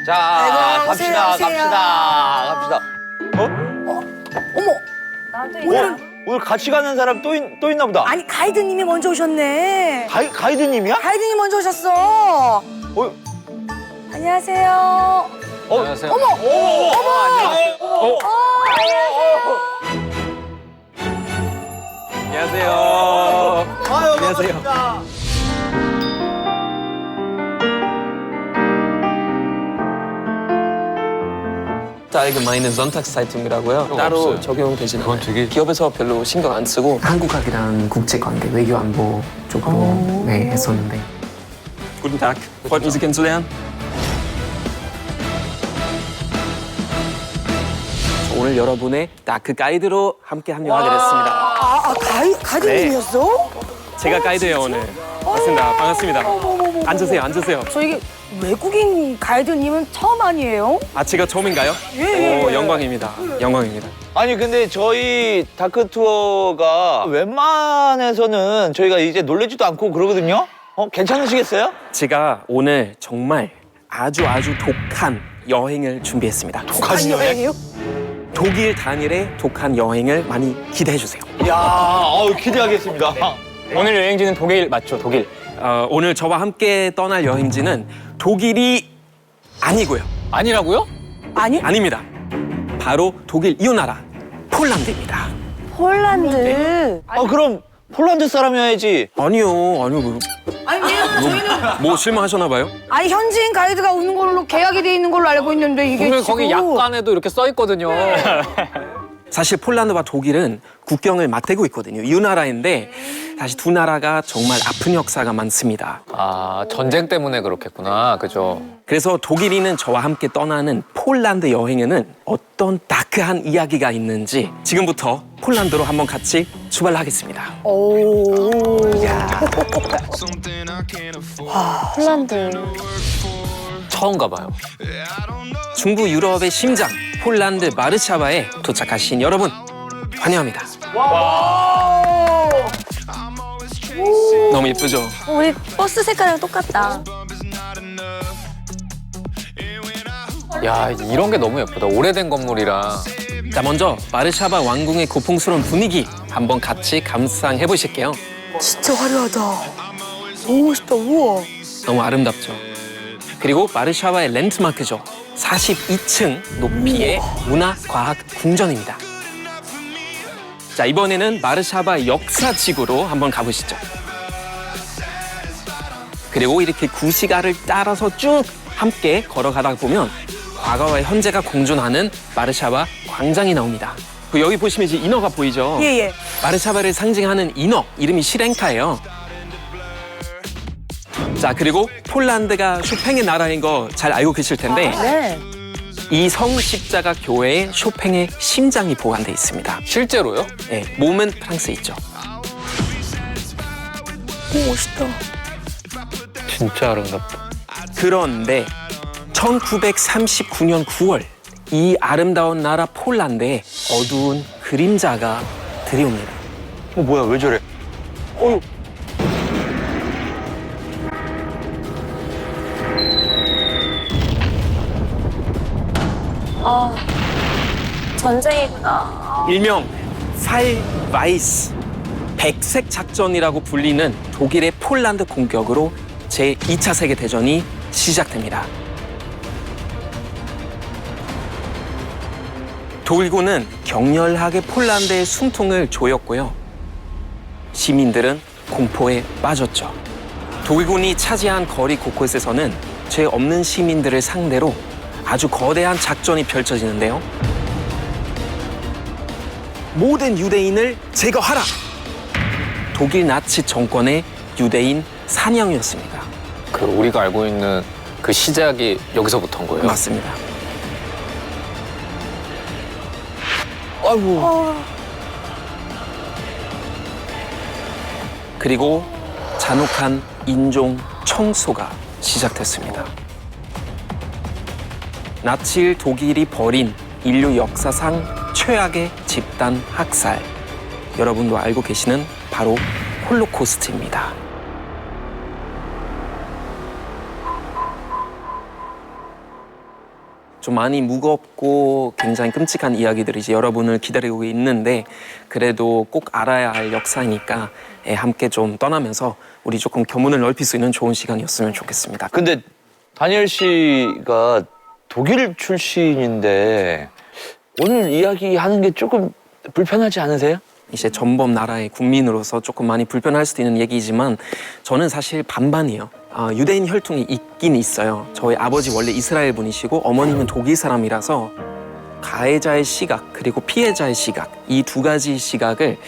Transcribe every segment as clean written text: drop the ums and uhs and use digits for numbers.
자, 아이고, 갑시다, 오세요, 오세요. 갑시다. 어머, 나도 오늘 같이 가는 사람 또 있나 보다. 아니 가이드님이 먼저 오셨네. 가이드님이야? 가이드님 먼저 오셨어. 어, 안녕하세요. 안녕하세요. 어머, 어머. 안녕하세요. 아유, 안녕하세요. 반갑습니다. allgemeine Sonntagszeitung.이라고요. 따로 없어요. 적용되지는 그건 않아요. 되게- 기업에서 별로 신경 안 쓰고 한국학이랑 국제관계, 외교안보 쪽으로 네, 했었는데. Guten Tag. Freut mich, Sie kennenzulernen. 오늘 여러분의 다크 가이드로 함께 합류하게 됐습니다. 가이드님이었어? 제가 가이드예요, 오늘. 맞습니다. 반갑습니다. 앉으세요, 앉으세요. 저 이게 외국인 가이드님은 처음 아니에요? 아, 제가 처음인가요? 예. 오, 영광입니다. 영광입니다. 아니 근데 저희 다크 투어가 웬만해서는 저희가 이제 놀래지도 않고 그러거든요. 괜찮으시겠어요? 제가 오늘 정말 아주 독한 여행을 준비했습니다. 독한 여행이요? 독일 단일의 독한 여행을 많이 기대해 주세요. 이야, 기대하겠습니다. 오늘 여행지는 독일 맞죠? 독일. 오늘 저와 함께 떠날 여행지는 독일이 아니고요. 아니라고요? 아니? 아닙니다. 바로 독일 이웃 나라 폴란드입니다. 폴란드. 그럼 폴란드 사람이어야지. 아니요. 뭐, 아니 저희는 뭐 실망하셨나 봐요? 아니 현지인 가이드가 오는 걸로 계약이 돼 있는 걸로 알고 있는데 이게 분명 지금 거기 약관에도 이렇게 써 있거든요. 사실 폴란드와 독일은 국경을 맞대고 있거든요. 이웃 나라인데 사실 두 나라가 정말 아픈 역사가 많습니다. 아, 전쟁 때문에 그렇겠구나. 그죠? 그래서 독일인은 저와 함께 떠나는 폴란드 여행에는 어떤 다크한 이야기가 있는지 지금부터 폴란드로 한번 같이 출발하겠습니다. 오. 폴란드. 처음 가봐요. 중부 유럽의 심장 폴란드 마르샤바에 도착하신 여러분 환영합니다. 너무 예쁘죠? 우리 버스 색깔이랑 똑같다. 야, 이런 게 너무 예쁘다. 오래된 건물이라. 자, 먼저 마르샤바 왕궁의 고풍스러운 분위기 한번 같이 감상해 보실게요. 진짜 화려하다. 너무 멋있다. 우와. 너무 아름답죠. 그리고 마르샤바의 랜드마크죠. 42층 높이의 문화과학 궁전입니다. 자, 이번에는 마르샤바 역사지구로 한번 가보시죠. 그리고 이렇게 구시가를 따라서 쭉 함께 걸어가다 보면 과거와 현재가 공존하는 마르샤바 광장이 나옵니다. 여기 보시면 이제 인어가 보이죠? 예예. 마르샤바를 상징하는 인어, 이름이 시렌카예요. 자, 그리고 폴란드가 쇼팽의 나라인 거 잘 알고 계실 텐데 네. 이 성십자가 교회에 쇼팽의 심장이 보관돼 있습니다. 실제로요? 네, 몸은 프랑스에 있죠. 오 멋있다. 진짜 아름답다. 그런데 1939년 9월 이 아름다운 나라 폴란드에 어두운 그림자가 들이옵니다. 뭐야, 왜 저래? 전쟁이구나. 일명 팔바이스 백색 작전이라고 불리는 독일의 폴란드 공격으로 제2차 세계대전이 시작됩니다. 독일군은 격렬하게 폴란드의 숨통을 조였고요. 시민들은 공포에 빠졌죠. 독일군이 차지한 거리 곳곳에서는 죄 없는 시민들을 상대로 아주 거대한 작전이 펼쳐지는데요. 모든 유대인을 제거하라! 독일 나치 정권의 유대인 사냥이었습니다. 그 우리가 알고 있는 그 시작이 여기서부터인 거예요? 맞습니다. 아이고. 그리고 잔혹한 인종 청소가 시작됐습니다. 나치 독일이 벌인 인류 역사상 최악의 집단 학살. 여러분도 알고 계시는 바로 홀로코스트입니다. 좀 많이 무겁고 굉장히 끔찍한 이야기들이 이제 여러분을 기다리고 있는데 그래도 꼭 알아야 할 역사니까 함께 좀 떠나면서 우리 조금 견문을 넓힐 수 있는 좋은 시간이었으면 좋겠습니다. 근데 다니엘 씨가 독일 출신인데 오늘 이야기하는 게 조금 불편하지 않으세요? 이제 전범 나라의 국민으로서 조금 많이 불편할 수도 있는 얘기지만 저는 사실 반반이에요. 유대인 혈통이 있긴 있어요. 저희 아버지 원래 이스라엘 분이시고 어머님은 독일 사람이라서 가해자의 시각 그리고 피해자의 시각 이 두 가지 시각을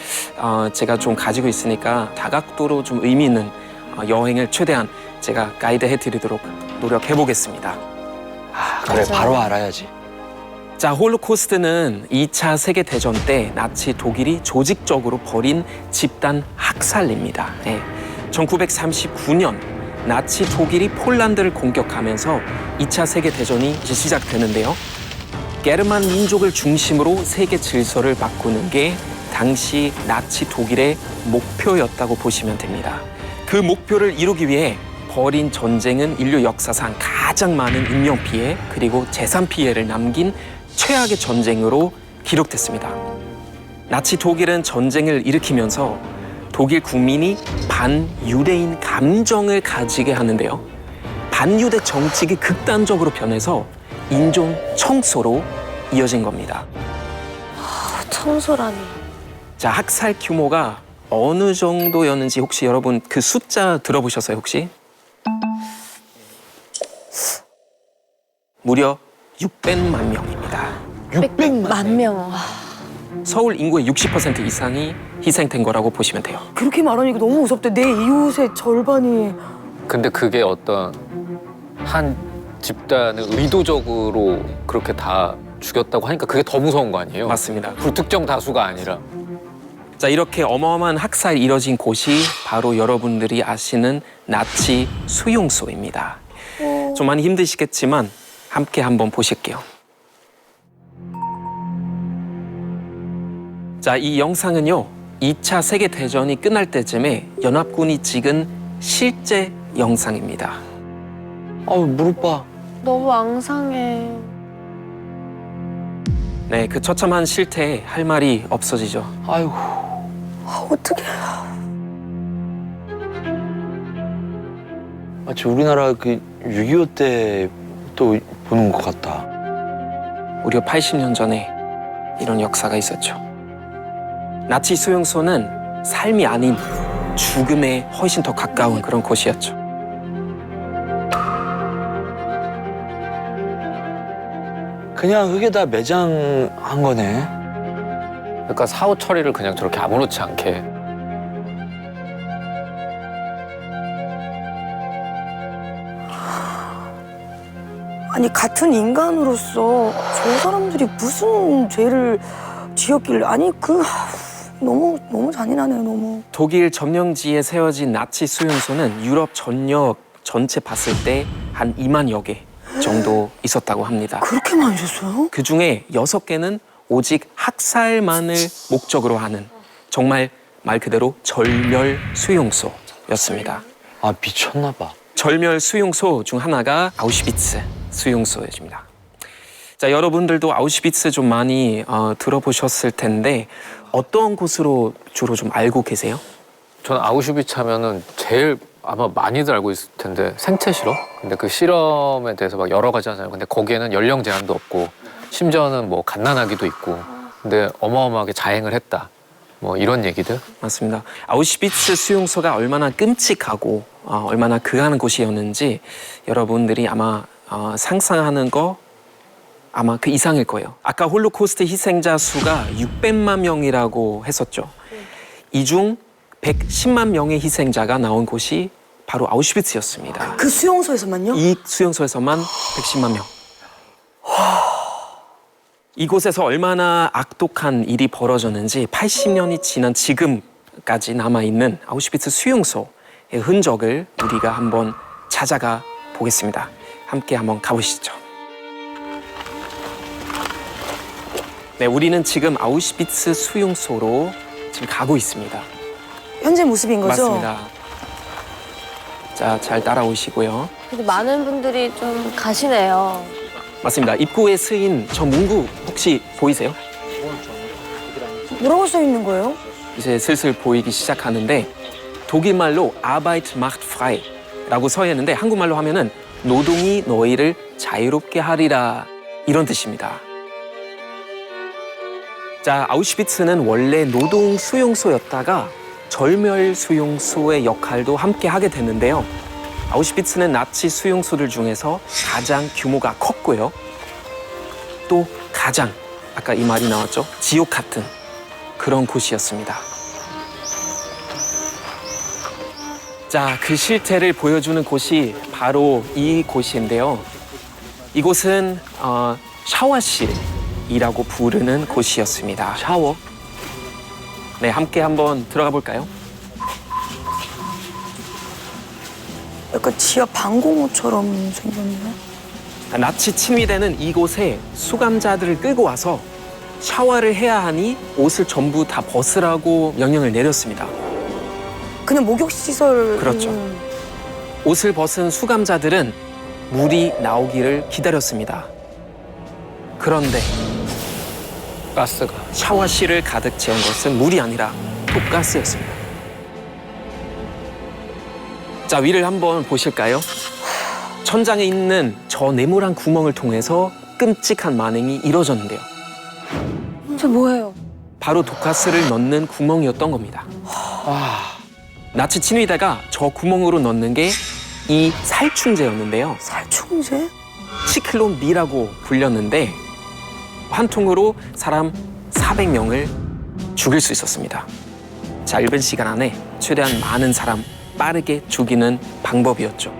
제가 좀 가지고 있으니까 다각도로 좀 의미 있는 여행을 최대한 제가 가이드 해드리도록 노력해 보겠습니다. 그래 바로 알아야지. 자, 홀로코스트는 2차 세계대전 때 나치 독일이 조직적으로 벌인 집단 학살입니다. 1939년 나치 독일이 폴란드를 공격하면서 2차 세계대전이 이제 시작되는데요. 게르만 민족을 중심으로 세계 질서를 바꾸는 게 당시 나치 독일의 목표였다고 보시면 됩니다. 그 목표를 이루기 위해 벌인 전쟁은 인류 역사상 가장 많은 인명피해 그리고 재산 피해를 남긴 최악의 전쟁으로 기록됐습니다. 나치 독일은 전쟁을 일으키면서 독일 국민이 반유대인 감정을 가지게 하는데요. 반유대 정책이 극단적으로 변해서 인종 청소로 이어진 겁니다. 청소라니. 자, 학살 규모가 어느 정도였는지 혹시 여러분 그 숫자 들어보셨어요, 혹시? 무려 600만 명입니다. 600만 명. 서울 인구의 60% 이상이 희생된 거라고 보시면 돼요. 그렇게 말하니까 너무 무섭대. 내 이웃의 절반이. 근데 그게 어떤 한 집단을 의도적으로 그렇게 다 죽였다고 하니까 그게 더 무서운 거 아니에요? 맞습니다. 불특정 다수가 아니라. 자, 이렇게 어마어마한 학살이 이뤄진 곳이 바로 여러분들이 아시는 나치 수용소입니다. 좀 많이 힘드시겠지만 함께 한번 보실게요. 자, 이 영상은요 2차 세계대전이 끝날 때쯤에 연합군이 찍은 실제 영상입니다. 아우 무릎 봐. 너무 앙상해. 네, 그 처참한 실태에 할 말이 없어지죠. 아이고. 어떡해. 마치 우리나라 그 6.25 때 또 보는 것 같다. 무려 80년 전에 이런 역사가 있었죠. 나치 수용소는 삶이 아닌 죽음에 훨씬 더 가까운 그런 곳이었죠. 그냥 흙에다 매장한 거네. 그러니까 사후 처리를 그냥 저렇게 아무렇지 않게. 아니 같은 인간으로서 저 사람들이 무슨 죄를 지었길래 아니 너무 잔인하네요 너무. 독일 점령지에 세워진 나치 수용소는 유럽 전역 전체 봤을 때 한 2만여 개 정도 있었다고 합니다. 그렇게 많으셨어요? 그 중에 6개는 오직 학살만을 목적으로 하는 정말 말 그대로 절멸 수용소였습니다. 아 미쳤나 봐. 절멸 수용소 중 하나가 아우슈비츠 수용소입니다. 자, 여러분들도 아우슈비츠 좀 많이 들어보셨을 텐데 어떤 곳으로 주로 좀 알고 계세요? 저는 아우슈비츠 하면은 제일 아마 많이들 알고 있을 텐데 생체 실험? 근데 그 실험에 대해서 막 여러 가지 하잖아요. 근데 거기에는 연령 제한도 없고 심지어는 뭐 갓난아기도 있고 근데 어마어마하게 자행을 했다. 뭐 이런 얘기들? 맞습니다. 아우슈비츠 수용소가 얼마나 끔찍하고 얼마나 극한 곳이었는지 여러분들이 아마 상상하는 거 아마 그 이상일 거예요. 아까 홀로코스트 희생자 수가 600만 명이라고 했었죠. 이 중 110만 명의 희생자가 나온 곳이 바로 아우슈비츠였습니다. 그 수용소에서만요? 이 수용소에서만 110만 명. 이곳에서 얼마나 악독한 일이 벌어졌는지 80년이 지난 지금까지 남아있는 아우슈비츠 수용소의 흔적을 우리가 한번 찾아가 보겠습니다. 함께 한번 가보시죠. 네, 우리는 지금 아우슈비츠 수용소로 지금 가고 있습니다. 현재 모습인 거죠? 맞습니다. 자, 잘 따라오시고요. 근데 많은 분들이 좀 가시네요. 맞습니다. 입구에 쓰인 저 문구 혹시 보이세요? 뭐라고 써 있는 거예요? 이제 슬슬 보이기 시작하는데 독일말로 Arbeit macht frei라고 써 있는데 한국말로 하면은 노동이 너희를 자유롭게 하리라 이런 뜻입니다. 자, 아우슈비츠는 원래 노동 수용소였다가 절멸 수용소의 역할도 함께 하게 됐는데요. 아우슈비츠는 나치 수용소들 중에서 가장 규모가 컸고요. 또 가장 아까 이 말이 나왔죠. 지옥 같은 그런 곳이었습니다. 자, 그 실태를 보여주는 곳이 바로 이 곳인데요. 이곳은 샤워실이라고 부르는 곳이었습니다. 샤워? 네, 함께 한번 들어가 볼까요? 약간 지하 방공호처럼 생겼네. 나치 친위대는 이곳에 수감자들을 끌고 와서 샤워를 해야 하니 옷을 전부 다 벗으라고 명령을 내렸습니다. 그냥 목욕시설. 그렇죠. 옷을 벗은 수감자들은 물이 나오기를 기다렸습니다. 그런데 가스가. 샤워실을 가득 채운 것은 물이 아니라 독가스였습니다. 자, 위를 한번 보실까요? 천장에 있는 저 네모난 구멍을 통해서 끔찍한 만행이 이뤄졌는데요. 저 뭐예요? 바로 독가스를 넣는 구멍이었던 겁니다. 나치 친위대가 저 구멍으로 넣는 게 이 살충제였는데요. 살충제? 시클론비라고 불렸는데 한 통으로 사람 400명을 죽일 수 있었습니다. 짧은 시간 안에 최대한 많은 사람 빠르게 죽이는 방법이었죠.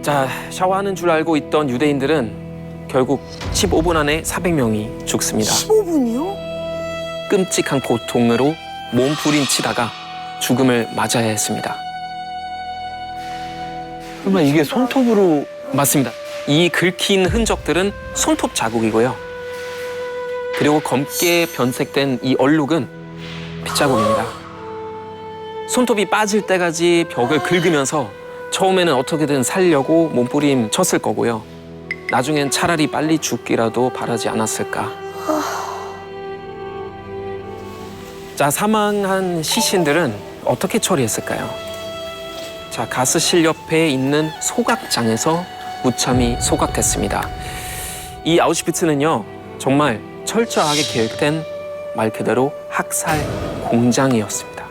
자, 샤워하는 줄 알고 있던 유대인들은 결국 15분 안에 400명이 죽습니다. 15분이요? 끔찍한 고통으로 몸부림치다가 죽음을 맞아야 했습니다. 그러면 이게 손톱으로 맞습니다. 이 긁힌 흔적들은 손톱 자국이고요. 그리고 검게 변색된 이 얼룩은 핏자국입니다. 손톱이 빠질 때까지 벽을 긁으면서 처음에는 어떻게든 살려고 몸부림 쳤을 거고요. 나중엔 차라리 빨리 죽기라도 바라지 않았을까. 자, 사망한 시신들은 어떻게 처리했을까요? 자, 가스실 옆에 있는 소각장에서 무참히 소각됐습니다. 이 아우슈비츠는요, 정말 철저하게 계획된 말 그대로 학살 공장이었습니다.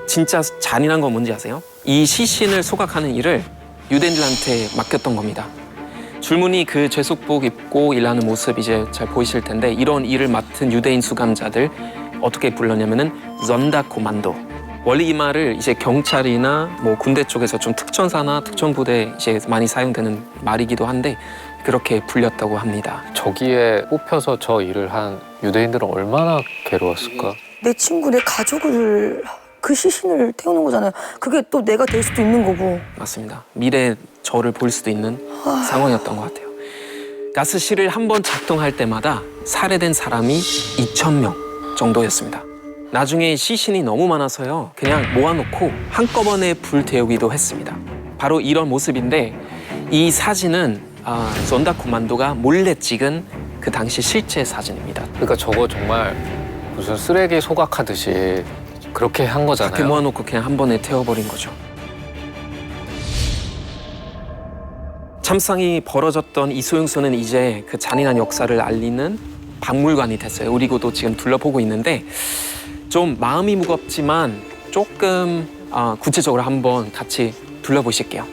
진짜 잔인한 건 뭔지 아세요? 이 시신을 소각하는 일을 유대인들한테 맡겼던 겁니다. 줄무늬 그 죄속복 입고 일하는 모습 이제 잘 보이실 텐데 이런 일을 맡은 유대인 수감자들 어떻게 불렀냐면은 전다코만도. 원래 이 말을 이제 경찰이나 뭐 군대 쪽에서 좀 특전사나 특전부대 이제 많이 사용되는 말이기도 한데 그렇게 불렸다고 합니다. 저기에 뽑혀서 저 일을 한 유대인들은 얼마나 괴로웠을까? 내 친구, 내 가족을 그 시신을 태우는 거잖아요. 그게 또 내가 될 수도 있는 거고. 맞습니다. 미래 저를 볼 수도 있는 상황이었던 것 같아요. 가스실을 한 번 작동할 때마다 살해된 사람이 2,000명 정도였습니다. 나중에 시신이 너무 많아서요. 그냥 모아놓고 한꺼번에 불태우기도 했습니다. 바로 이런 모습인데 이 사진은 전다코만도가 몰래 찍은 그 당시 실제 사진입니다. 그러니까 저거 정말 무슨 쓰레기 소각하듯이 그렇게 한 거잖아요. 그렇게 모아놓고 그냥 한 번에 태워버린 거죠. 참상이 벌어졌던 이 수용소는 이제 그 잔인한 역사를 알리는 박물관이 됐어요. 우리고도 지금 둘러보고 있는데 좀 마음이 무겁지만 조금 구체적으로 한번 같이 둘러보실게요.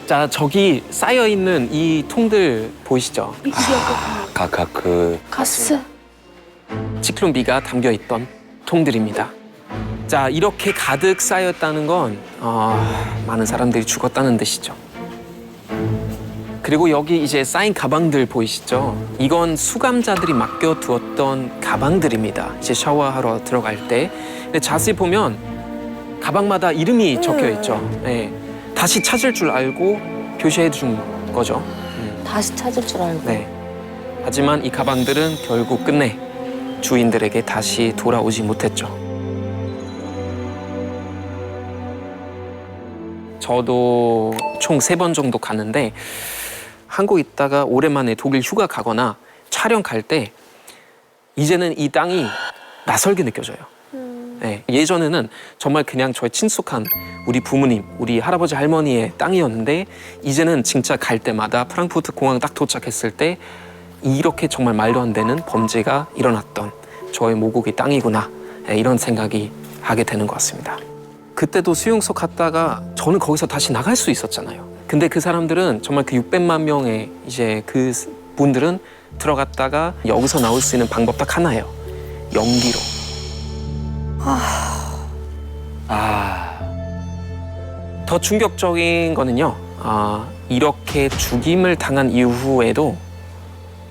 자, 저기 쌓여있는 이 통들 보이시죠? 각각 그 가스. 시클론비가 담겨있던 통들입니다. 자, 이렇게 가득 쌓였다는 건 많은 사람들이 죽었다는 뜻이죠. 그리고 여기 이제 쌓인 가방들 보이시죠? 이건 수감자들이 맡겨두었던 가방들입니다. 이제 샤워하러 들어갈 때. 근데 자세히 보면 가방마다 이름이 적혀 있죠. 네. 다시 찾을 줄 알고 표시해 준 거죠. 다시 찾을 줄 알고. 네. 하지만 이 가방들은 결국 끝내 주인들에게 다시 돌아오지 못했죠. 저도 총 3번 정도 갔는데 한국 있다가 오랜만에 독일 휴가 가거나 촬영 갈 때 이제는 이 땅이 낯설게 느껴져요. 네, 예전에는 정말 그냥 저의 친숙한 우리 부모님, 우리 할아버지 할머니의 땅이었는데 이제는 진짜 갈 때마다 프랑크푸르트 공항 딱 도착했을 때 이렇게 정말 말도 안 되는 범죄가 일어났던 저의 모국의 땅이구나, 네, 이런 생각이 하게 되는 것 같습니다. 그때도 수용소 갔다가 저는 거기서 다시 나갈 수 있었잖아요. 근데 그 사람들은 정말 그 600만 명의 이제 그 분들은 들어갔다가 여기서 나올 수 있는 방법 딱 하나예요. 연기로. 더 충격적인 거는요. 이렇게 죽임을 당한 이후에도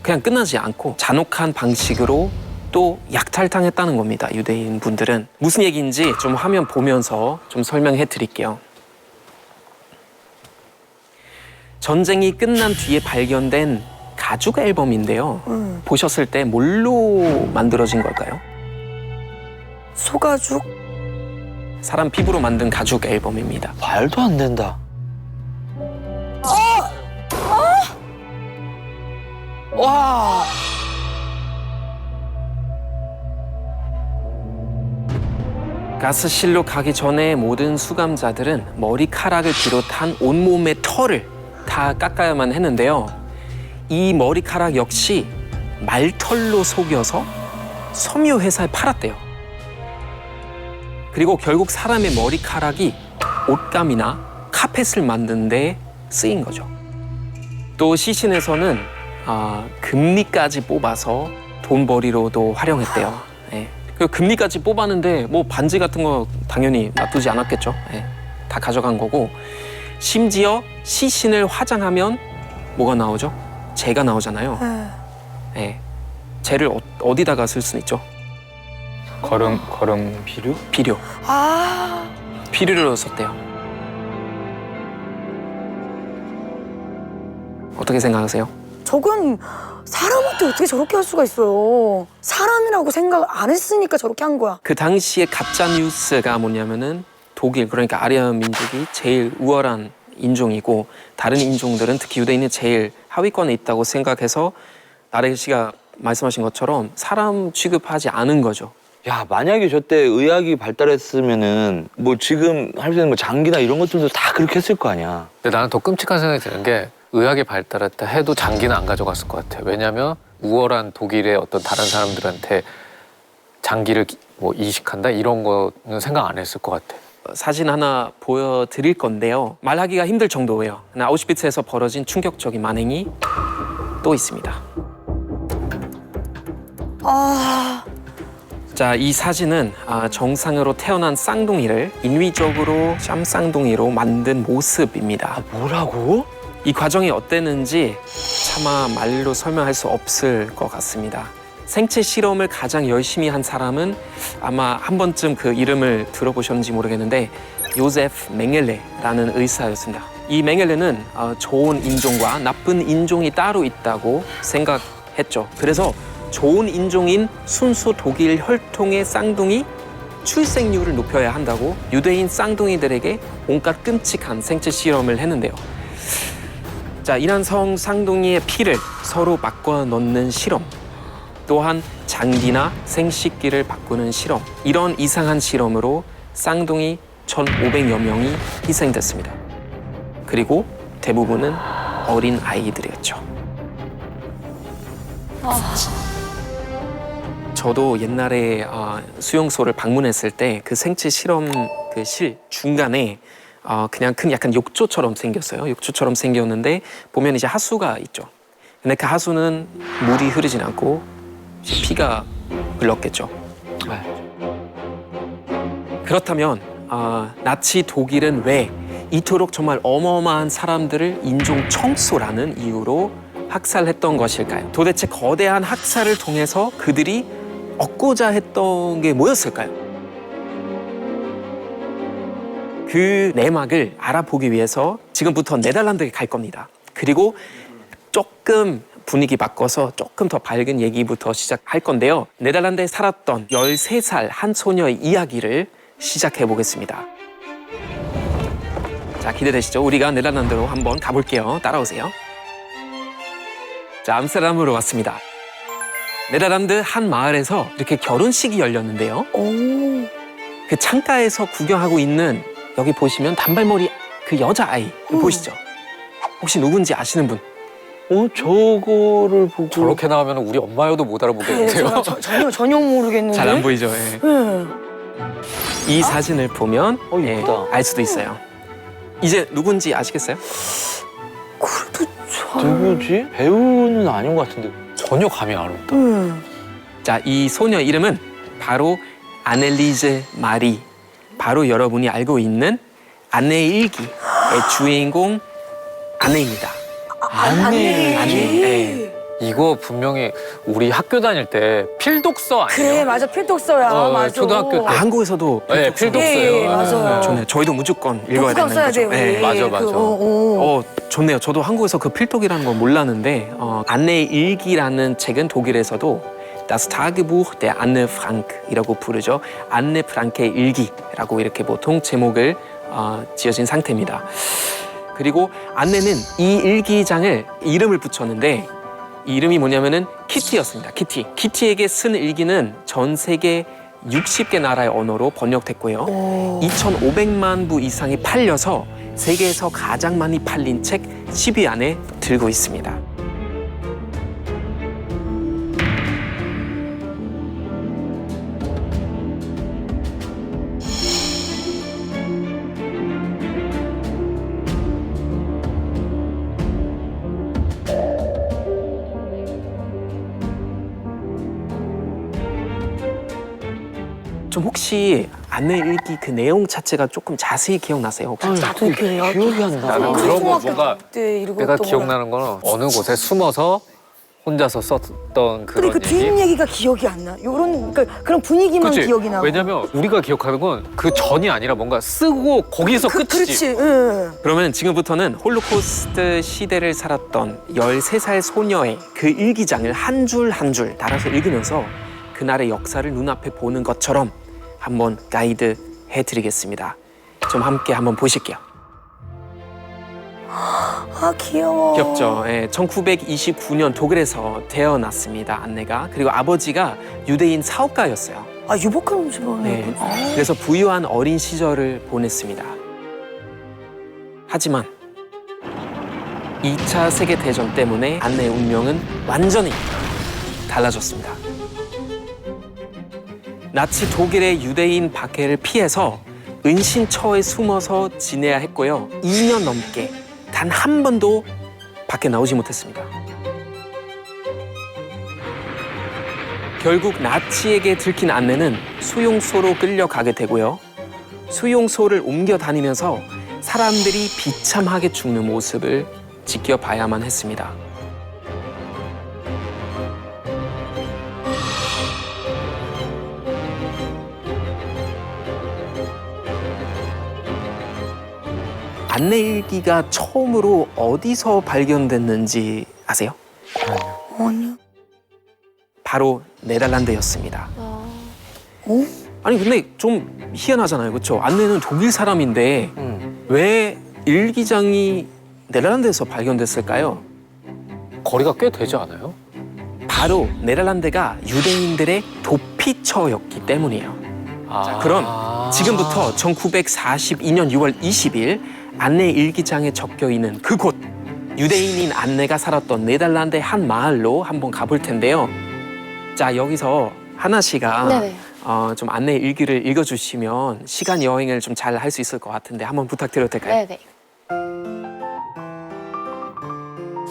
그냥 끝나지 않고 잔혹한 방식으로 또 약탈당했다는 겁니다. 유대인 분들은. 무슨 얘기인지 좀 화면 보면서 좀 설명해 드릴게요. 전쟁이 끝난 뒤에 발견된 가죽 앨범인데요. 보셨을 때 뭘로 만들어진 걸까요? 소가죽? 사람 피부로 만든 가죽 앨범입니다. 말도 안 된다. 와. 가스실로 가기 전에 모든 수감자들은 머리카락을 비롯한 온몸의 털을 다 깎아야만 했는데요. 이 머리카락 역시 말털로 속여서 섬유 회사에 팔았대요. 그리고 결국 사람의 머리카락이 옷감이나 카펫을 만드는 데 쓰인 거죠. 또 시신에서는 금리까지 뽑아서 돈벌이로도 활용했대요. 네. 그 금리까지 뽑았는데 뭐 반지 같은 거 당연히 놔두지 않았겠죠. 네. 다 가져간 거고, 심지어 시신을 화장하면 뭐가 나오죠? 재가 나오잖아요. 네. 재를 어디다가 쓸 수는 있죠? 거름 비료? 비료. 아, 비료를 썼대요. 어떻게 생각하세요? 저건 사람한테 어떻게 저렇게 할 수가 있어요. 사람이라고 생각 안 했으니까 저렇게 한 거야. 그 당시에 가짜 뉴스가 뭐냐면은 독일, 그러니까 아리아 민족이 제일 우월한 인종이고 다른 인종들은 특히 유대인이 제일 하위권에 있다고 생각해서 나래 씨가 말씀하신 것처럼 사람 취급하지 않은 거죠. 야, 만약에 저때 의학이 발달했으면은 뭐 지금 할 수 있는 뭐 장기나 이런 것들도 다 그렇게 했을 거 아니야. 근데 나는 더 끔찍한 생각이 드는 게 의학이 발달했다 해도 장기는 안 가져갔을 것 같아. 왜냐하면 우월한 독일의 어떤 다른 사람들한테 장기를 뭐 이식한다 이런 거는 생각 안 했을 것 같아. 사진 하나 보여드릴 건데요. 말하기가 힘들 정도예요. 아우슈비츠에서 벌어진 충격적인 만행이 또 있습니다. 자, 이 사진은 정상으로 태어난 쌍둥이를 인위적으로 쌈쌍둥이로 만든 모습입니다. 뭐라고? 이 과정이 어땠는지 차마 말로 설명할 수 없을 것 같습니다. 생체 실험을 가장 열심히 한 사람은 아마 한 번쯤 그 이름을 들어보셨는지 모르겠는데 요세프 맹겔레라는 의사였습니다. 이 맹겔레는 좋은 인종과 나쁜 인종이 따로 있다고 생각했죠. 그래서 좋은 인종인 순수 독일 혈통의 쌍둥이 출생률을 높여야 한다고 유대인 쌍둥이들에게 온갖 끔찍한 생체 실험을 했는데요. 자, 이란성 쌍둥이의 피를 서로 바꿔 넣는 실험, 또한 장기나 생식기를 바꾸는 실험, 이런 이상한 실험으로 쌍둥이 1,500여 명이 희생됐습니다. 그리고 대부분은 어린 아이들이었죠. 저도 옛날에 수용소를 방문했을 때 그 생체 실험 그 실 중간에 그냥 큰 약간 욕조처럼 생겼어요. 욕조처럼 생겼는데 보면 이제 하수가 있죠. 근데 그 하수는 물이 흐르진 않고 피가 흘렀겠죠. 그렇다면 나치 독일은 왜 이토록 정말 어마어마한 사람들을 인종 청소라는 이유로 학살했던 것일까요? 도대체 거대한 학살을 통해서 그들이 얻고자 했던 게 뭐였을까요? 그 내막을 알아보기 위해서 지금부터 네덜란드에 갈 겁니다. 그리고 조금 분위기 바꿔서 조금 더 밝은 얘기부터 시작할 건데요. 네덜란드에 살았던 13살 한 소녀의 이야기를 시작해 보겠습니다. 자, 기대되시죠? 우리가 네덜란드로 한번 가볼게요. 따라오세요. 자, 암스테르담으로 왔습니다. 네덜란드 한 마을에서 이렇게 결혼식이 열렸는데요. 오. 그 창가에서 구경하고 있는 여기 보시면 단발머리 그 여자아이 보시죠? 혹시 누군지 아시는 분? 저거를 보고. 저렇게 나오면 우리 엄마여도 못 알아보겠는데요. 전혀 모르겠는데. 잘 안 보이죠? 예. 네. 이 사진을 보면 예, 예쁘다. 알 수도 있어요. 이제 누군지 아시겠어요? 그래도 누구지? 배우는 아닌 것 같은데. 전혀 감이 안 온다. 자, 이 소녀 이름은 바로 아넬리제 마리. 바로 여러분이 알고 있는 안내의 일기의 주인공 안내입니다. 안내. 네. 이거 분명히 우리 학교 다닐 때 필독서 아니에요? 그래 맞아 필독서야 맞아. 초등학교 때. 아, 한국에서도 네, 필독서요. 예, 맞아요. 좋네요. 저희도 무조건 읽어야 독후감 되는 써야 거죠. 돼요. 네. 우리. 맞아, 맞아. 좋네요. 저도 한국에서 그 필독이라는 건 몰랐는데 안내의 일기라는 책은 독일에서도 Das Tagebuch der Anne Frank이라고 부르죠. 안네 프랑크의 일기라고 이렇게 보통 제목을 지어진 상태입니다. 그리고 안네는 이 일기장을 이름을 붙였는데 이 이름이 뭐냐면은 키티였습니다. 키티. 키티에게 쓴 일기는 전 세계 60개 나라의 언어로 번역됐고요. 2,500만 부 이상이 팔려서 세계에서 가장 많이 팔린 책 10위 안에 들고 있습니다. 좀 혹시 안내 일기 그 내용 자체가 조금 자세히 기억나세요? 혹시? 나도 기억이 안 나. 나는 그런 거 뭔가 때 이러고 내가 있던 기억나는 거는 어느 곳에 숨어서 혼자서 썼던 근데 그런 그 뒷 얘기가 기억이 안 나. 요런 그러니까 그런 분위기만 그치? 기억이 나고. 왜냐면 우리가 기억하는 건 그 전이 아니라 뭔가 쓰고 거기서 끝이지. 그렇지. 응. 그러면 지금부터는 홀로코스트 시대를 살았던 13살 소녀의 그 일기장을 한 줄 한 줄 달아서 읽으면서 그날의 역사를 눈앞에 보는 것처럼 한번 가이드 해드리겠습니다. 좀 함께 한번 보실게요. 아 귀여워. 귀엽죠? 예, 1929년 독일에서 태어났습니다. 안내가. 그리고 아버지가 유대인 사업가였어요. 아 유복한 집안이구나. 네. 그래서 부유한 어린 시절을 보냈습니다. 하지만 2차 세계대전 때문에 안내의 운명은 완전히 달라졌습니다. 나치 독일의 유대인 박해를 피해서 은신처에 숨어서 지내야 했고요. 2년 넘게 단 한 번도 밖에 나오지 못했습니다. 결국 나치에게 들킨 안내는 수용소로 끌려가게 되고요. 수용소를 옮겨 다니면서 사람들이 비참하게 죽는 모습을 지켜봐야만 했습니다. 안내 일기가 처음으로 어디서 발견됐는지 아세요? 아니요. 바로 네덜란드였습니다. 어? 아니 근데 좀 희한하잖아요, 그렇죠? 안내는 독일 사람인데 왜 일기장이 네덜란드에서 발견됐을까요? 거리가 꽤 되지 않아요? 바로 네덜란드가 유대인들의 도피처였기 때문이에요. 자, 그럼 지금부터 1942년 6월 20일 안내 일기장에 적혀 있는 그곳 유대인인 안내가 살았던 네덜란드의 한 마을로 한번 가볼 텐데요. 자, 여기서 하나 씨가 네네. 좀 안내 일기를 읽어주시면 시간 여행을 좀 잘 할 수 있을 것 같은데 한번 부탁드려도 될까요? 네네.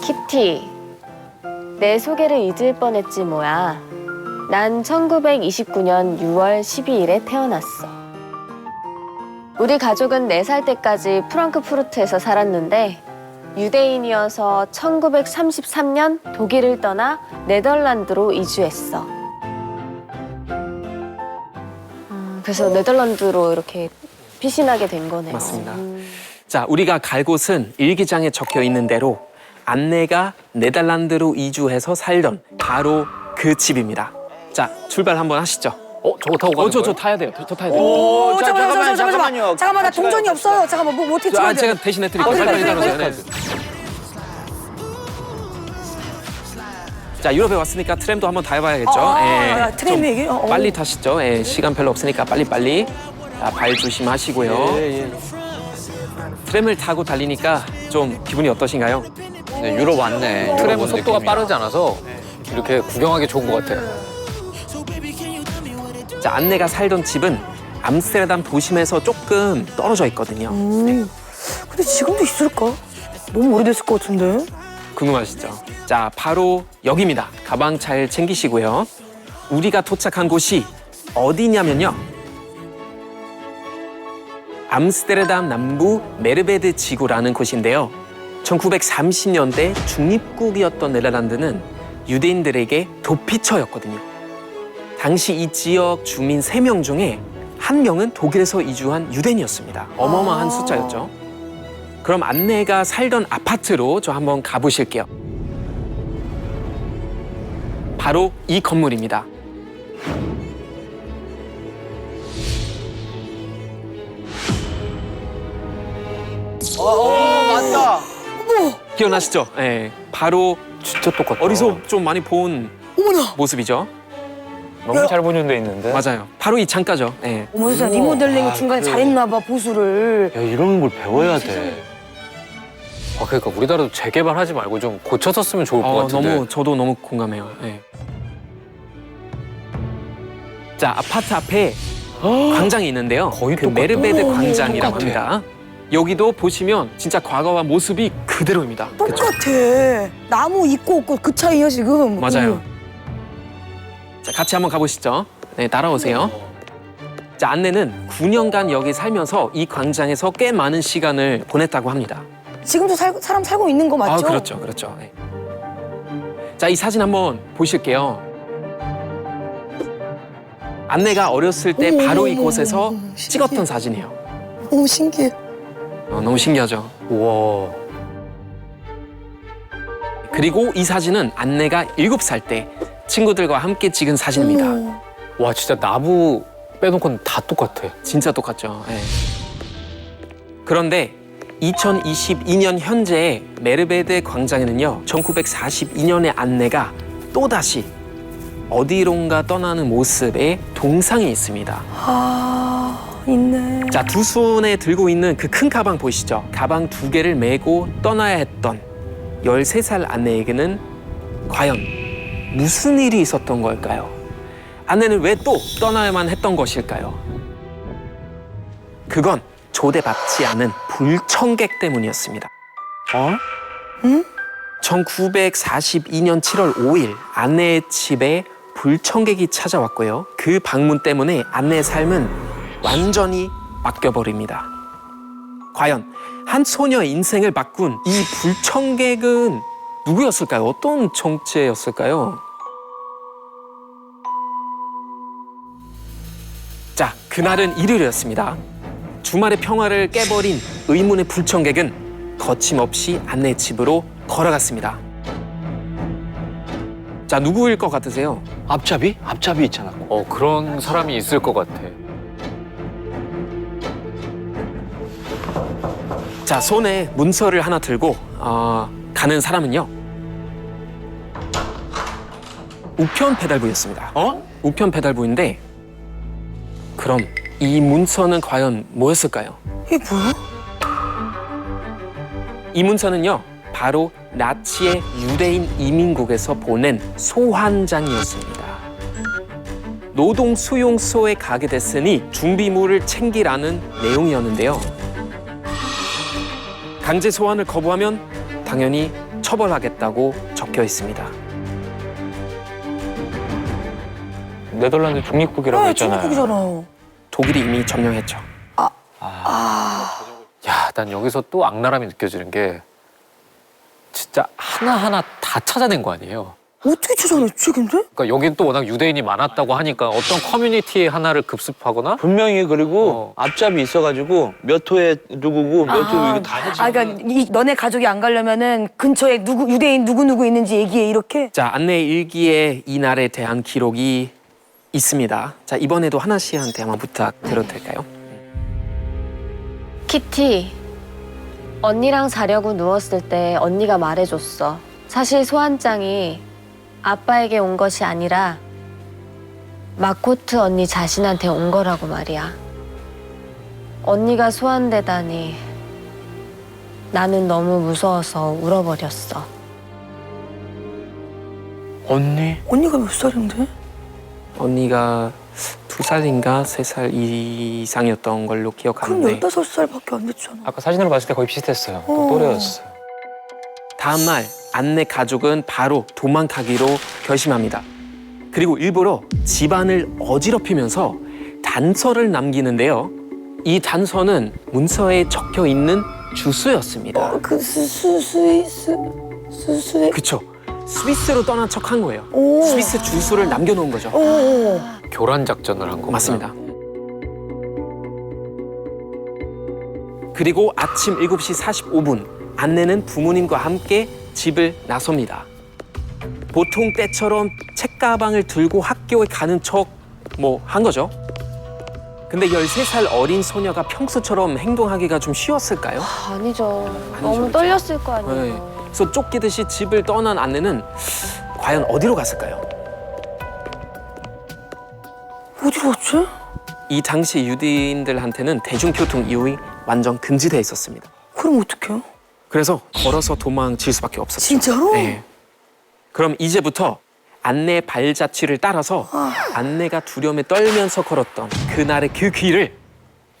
키티, 내 소개를 잊을 뻔했지 뭐야. 난 1929년 6월 12일에 태어났어. 우리 가족은 4살 때까지 프랑크푸르트에서 살았는데 유대인이어서 1933년 독일을 떠나 네덜란드로 이주했어. 그래서 네덜란드로 이렇게 피신하게 된 거네요. 맞습니다. 자, 우리가 갈 곳은 일기장에 적혀 있는 대로 안내가 네덜란드로 이주해서 살던 바로 그 집입니다. 자, 출발 한번 하시죠. 저거 타고 가는 저 거예요? 타야 돼요. 저 타야 돼요. 오, 자, 잠깐만요. 잠깐만요. 잠깐만, 나 같이 가요. 동전이 없어요. 잠깐만, 뭐 어떻게 찍어야 돼? 제가 대신해 드릴게요. 그래, 빨리 그래, 따라오세요. 그래. 네. 자, 유럽에 왔으니까 트램도 한번 타봐야겠죠. 트램이 이게? 좀 빨리 타시죠. 시간 별로 없으니까 빨리. 자, 발 조심하시고요. 트램을 타고 달리니까 좀 기분이 어떠신가요? 네, 유럽 왔네. 트램은 유럽 온 속도가 느낌이야. 빠르지 않아서 이렇게 구경하기 좋은 것 같아요. 자, 안내가 살던 집은 암스테르담 도심에서 조금 떨어져 있거든요. 근데 지금도 있을까? 너무 오래됐을 것 같은데. 궁금하시죠? 자, 바로 여기입니다. 가방 잘 챙기시고요. 우리가 도착한 곳이 어디냐면요. 암스테르담 남부 메르베드 지구라는 곳인데요. 1930년대 중립국이었던 네덜란드는 유대인들에게 도피처였거든요. 당시 이 지역 주민 3명 중에 1명은 독일에서 이주한 유대인이었습니다. 어마어마한 숫자였죠. 그럼 안내가 살던 아파트로 저 한번 가보실게요. 바로 이 건물입니다. 맞다. 기억나시죠? 바로 진짜 똑같다. 어디서 좀 많이 본 어머나. 모습이죠? 너무 잘 보존돼 있는데. 맞아요. 바로 이 창가죠. 어머, 진짜 리모델링 중간에 잘했나 봐, 보수를. 야, 이런 걸 배워야 돼. 그러니까 우리나라도 재개발하지 말고 좀 고쳐서 쓰면 좋을 것 같은데. 저도 너무 공감해요. 자, 아파트 앞에 광장이 있는데요. 거의 그 똑같다. 메르베드 어머, 광장이라고 똑같아. 합니다. 여기도 보시면 진짜 과거와 모습이 그대로입니다. 그쵸? 똑같아. 나무 있고 없고 그 차이야, 지금. 맞아요. 자, 같이 한번 가보시죠. 네, 따라오세요. 자, 안내는 9년간 여기 살면서 이 광장에서 꽤 많은 시간을 보냈다고 합니다. 지금도 사람 살고 있는 거 맞죠? 그렇죠. 네. 자, 이 사진 한번 보실게요. 안내가 어렸을 때 어머, 바로 어머, 이곳에서 어머, 찍었던 사진이에요. 너무 신기해. 너무 신기하죠. 우와. 그리고 이 사진은 안내가 7살 때 친구들과 함께 찍은 사진입니다. 어머. 와, 진짜 나무 빼놓고는 다 똑같아. 진짜 똑같죠. 그런데 2022년 현재 메르베드 광장에는요, 1942년의 안내가 또다시 어디론가 떠나는 모습의 동상이 있습니다. 있네. 자, 두 손에 들고 있는 그 큰 가방 보이시죠? 가방 2개를 메고 떠나야 했던 13살 안내에게는 과연 무슨 일이 있었던 걸까요? 안내는 왜 또 떠나야만 했던 것일까요? 그건 초대받지 않은 불청객 때문이었습니다. 응? 1942년 7월 5일 안내의 집에 불청객이 찾아왔고요. 그 방문 때문에 안내의 삶은 완전히 바뀌어버립니다. 과연 한 소녀의 인생을 바꾼 이 불청객은 누구였을까요? 어떤 정체였을까요? 자, 그날은 일요일이었습니다. 주말의 평화를 깨버린 의문의 불청객은 거침없이 안내의 집으로 걸어갔습니다. 자, 누구일 것 같으세요? 앞잡이? 앞잡이 있잖아. 그런 사람이 있을 것 같아. 자, 손에 문서를 하나 들고 가는 사람은요, 우편 배달부였습니다. 우편 배달부인데, 그럼 이 문서는 과연 뭐였을까요? 이게 뭐야? 이 문서는요, 바로 나치의 유대인 이민국에서 보낸 소환장이었습니다. 노동 수용소에 가게 됐으니 준비물을 챙기라는 내용이었는데요. 강제 소환을 거부하면 당연히 처벌하겠다고 적혀 있습니다. 네덜란드 중립국이라고 했잖아요. 중국이잖아. 독일이 이미 점령했죠. 야, 난 여기서 또 악랄함이 느껴지는 게 진짜 하나하나 다 찾아낸 거 아니에요. 어떻게 찾아냈지, 근데? 그러니까 여긴 또 워낙 유대인이 많았다고 하니까 어떤 커뮤니티의 하나를 급습하거나 분명히 그리고 앞잡이 있어가지고 몇 호에 누구고 몇 호 이거 다 해지. 그러니까 너네 가족이 안 가려면은 근처에 유대인 누구 있는지 얘기해, 이렇게? 자, 안내 일기에 이 날에 대한 기록이 있습니다. 자, 이번에도 하나 씨한테 한번 부탁드려도 될까요? 키티, 언니랑 자려고 누웠을 때 언니가 말해줬어. 사실 소환장이 아빠에게 온 것이 아니라 마코트 언니 자신한테 온 거라고 말이야. 언니가 소환되다니 나는 너무 무서워서 울어버렸어. 언니? 언니가 몇 살인데? 언니가 2살인가 3살 이상이었던 걸로 그럼 기억하는데 15살밖에 안 됐잖아. 아까 사진으로 봤을 때 거의 비슷했어요. 어. 또래였어. 다음 날 안내 가족은 바로 도망가기로 결심합니다. 그리고 일부러 집안을 어지럽히면서 단서를 남기는데요. 이 단서는 문서에 적혀 있는 주소였습니다. 그 스위스. 그쵸? 스위스로 떠난 척한 거예요. 오. 스위스 주소를 남겨놓은 거죠. 오. 교란 작전을 한 거구나. 맞습니다. 그리고 아침 7시 45분 안내는 부모님과 함께 집을 나섭니다. 보통 때처럼 책가방을 들고 학교에 가는 척 뭐 한 거죠. 근데 13살 어린 소녀가 평소처럼 행동하기가 좀 쉬웠을까요? 아니죠. 너무 그렇죠. 떨렸을 거 네. 아니에요. 그래서 쫓기듯이 집을 떠난 안내는 과연 어디로 갔을까요? 어디로 갔지? 이 당시 유대인들한테는 대중교통 이용이 완전 금지돼 있었습니다. 그럼 어떡해요? 그래서 걸어서 도망칠 수밖에 없었죠. 진짜로? 네. 그럼 이제부터 안내 발자취를 따라서 안내가 두려움에 떨면서 걸었던 그날의 그 길을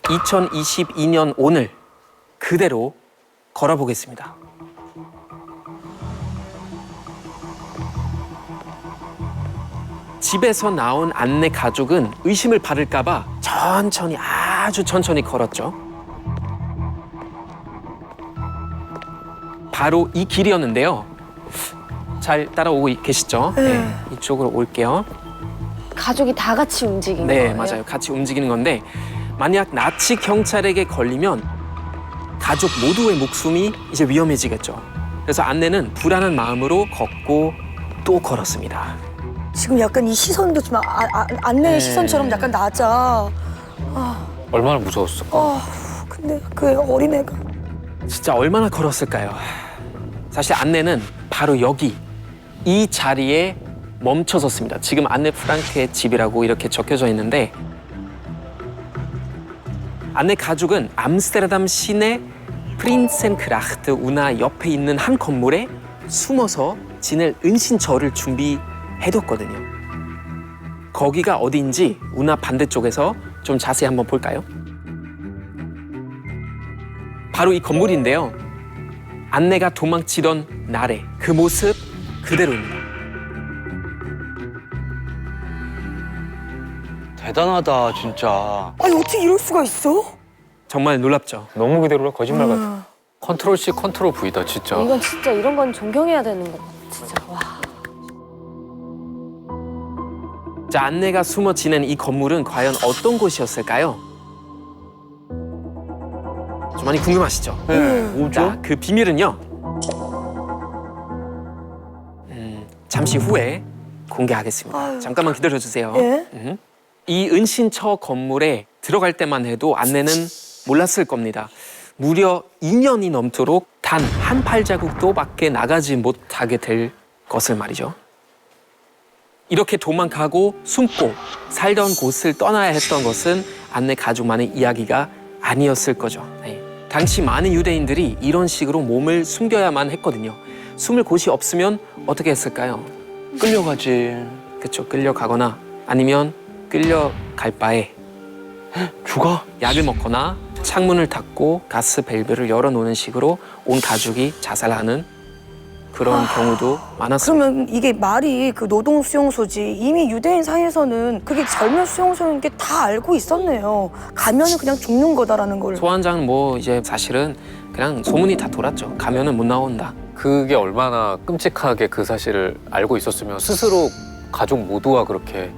2022년 오늘 그대로 걸어보겠습니다. 집에서 나온 안내 가족은 의심을 받을까봐 천천히 아주 천천히 걸었죠. 바로 이 길이었는데요. 잘 따라오고 계시죠? 네, 이쪽으로 올게요. 가족이 다 같이 움직인 네, 거예요? 맞아요. 같이 움직이는 건데 만약 나치 경찰에게 걸리면 가족 모두의 목숨이 이제 위험해지겠죠. 그래서 안내는 불안한 마음으로 걷고 또 걸었습니다. 지금 약간 이 시선도 좀 안내의 네. 시선처럼 약간 낮아. 얼마나 무서웠을까? 근데 그 어린애가. 진짜 얼마나 걸었을까요? 사실 안내는 바로 여기 이 자리에 멈춰섰습니다. 지금 안네 프랑크의 집이라고 이렇게 적혀져 있는데 안네 가족은 암스테르담 시내 프린센크라흐트 운하 옆에 있는 한 건물에 숨어서 지낼 은신처를 준비해뒀거든요. 거기가 어디인지 운하 반대쪽에서 좀 자세히 한번 볼까요? 바로 이 건물인데요. 안내가 도망치던 날의 그 모습 그대로입니다. 대단하다 진짜. 아니 어떻게 이럴 수가 있어? 정말 놀랍죠? 너무 그대로라 거짓말 같아. 컨트롤 C, 컨트롤 V다 진짜. 이건 진짜 이런 건 존경해야 되는 거. 진짜 와. 자, 안내가 숨어 지낸 이 건물은 과연 어떤 곳이었을까요? 좀 많이 궁금하시죠? 뭐죠? 자, 그 비밀은요. 잠시 후에 공개하겠습니다. 아유. 잠깐만 기다려주세요. 예? 이 은신처 건물에 들어갈 때만 해도 안내는 몰랐을 겁니다. 무려 2년이 넘도록 단 한 발자국도 밖에 나가지 못하게 될 것을 말이죠. 이렇게 도망가고 숨고 살던 곳을 떠나야 했던 것은 안내 가족만의 이야기가 아니었을 거죠. 네. 당시 많은 유대인들이 이런 식으로 몸을 숨겨야만 했거든요. 숨을 곳이 없으면 어떻게 했을까요? 끌려가지. 그쵸, 끌려가거나 아니면 끌려갈 바에 죽어? 약을 먹거나 창문을 닫고 가스 밸브를 열어놓는 식으로 온 가족이 자살하는 그런 경우도 많았습니다. 그러면 이게 말이 그 노동 수용소지 이미 유대인 사이에서는 그게 절멸 수용소인 게 다 알고 있었네요. 가면은 그냥 죽는 거다라는 걸. 소환장은 뭐 이제 사실은 그냥 소문이 다 돌았죠. 가면은 못 나온다. 그게 얼마나 끔찍하게 그 사실을 알고 있었으면 스스로 가족 모두가 그렇게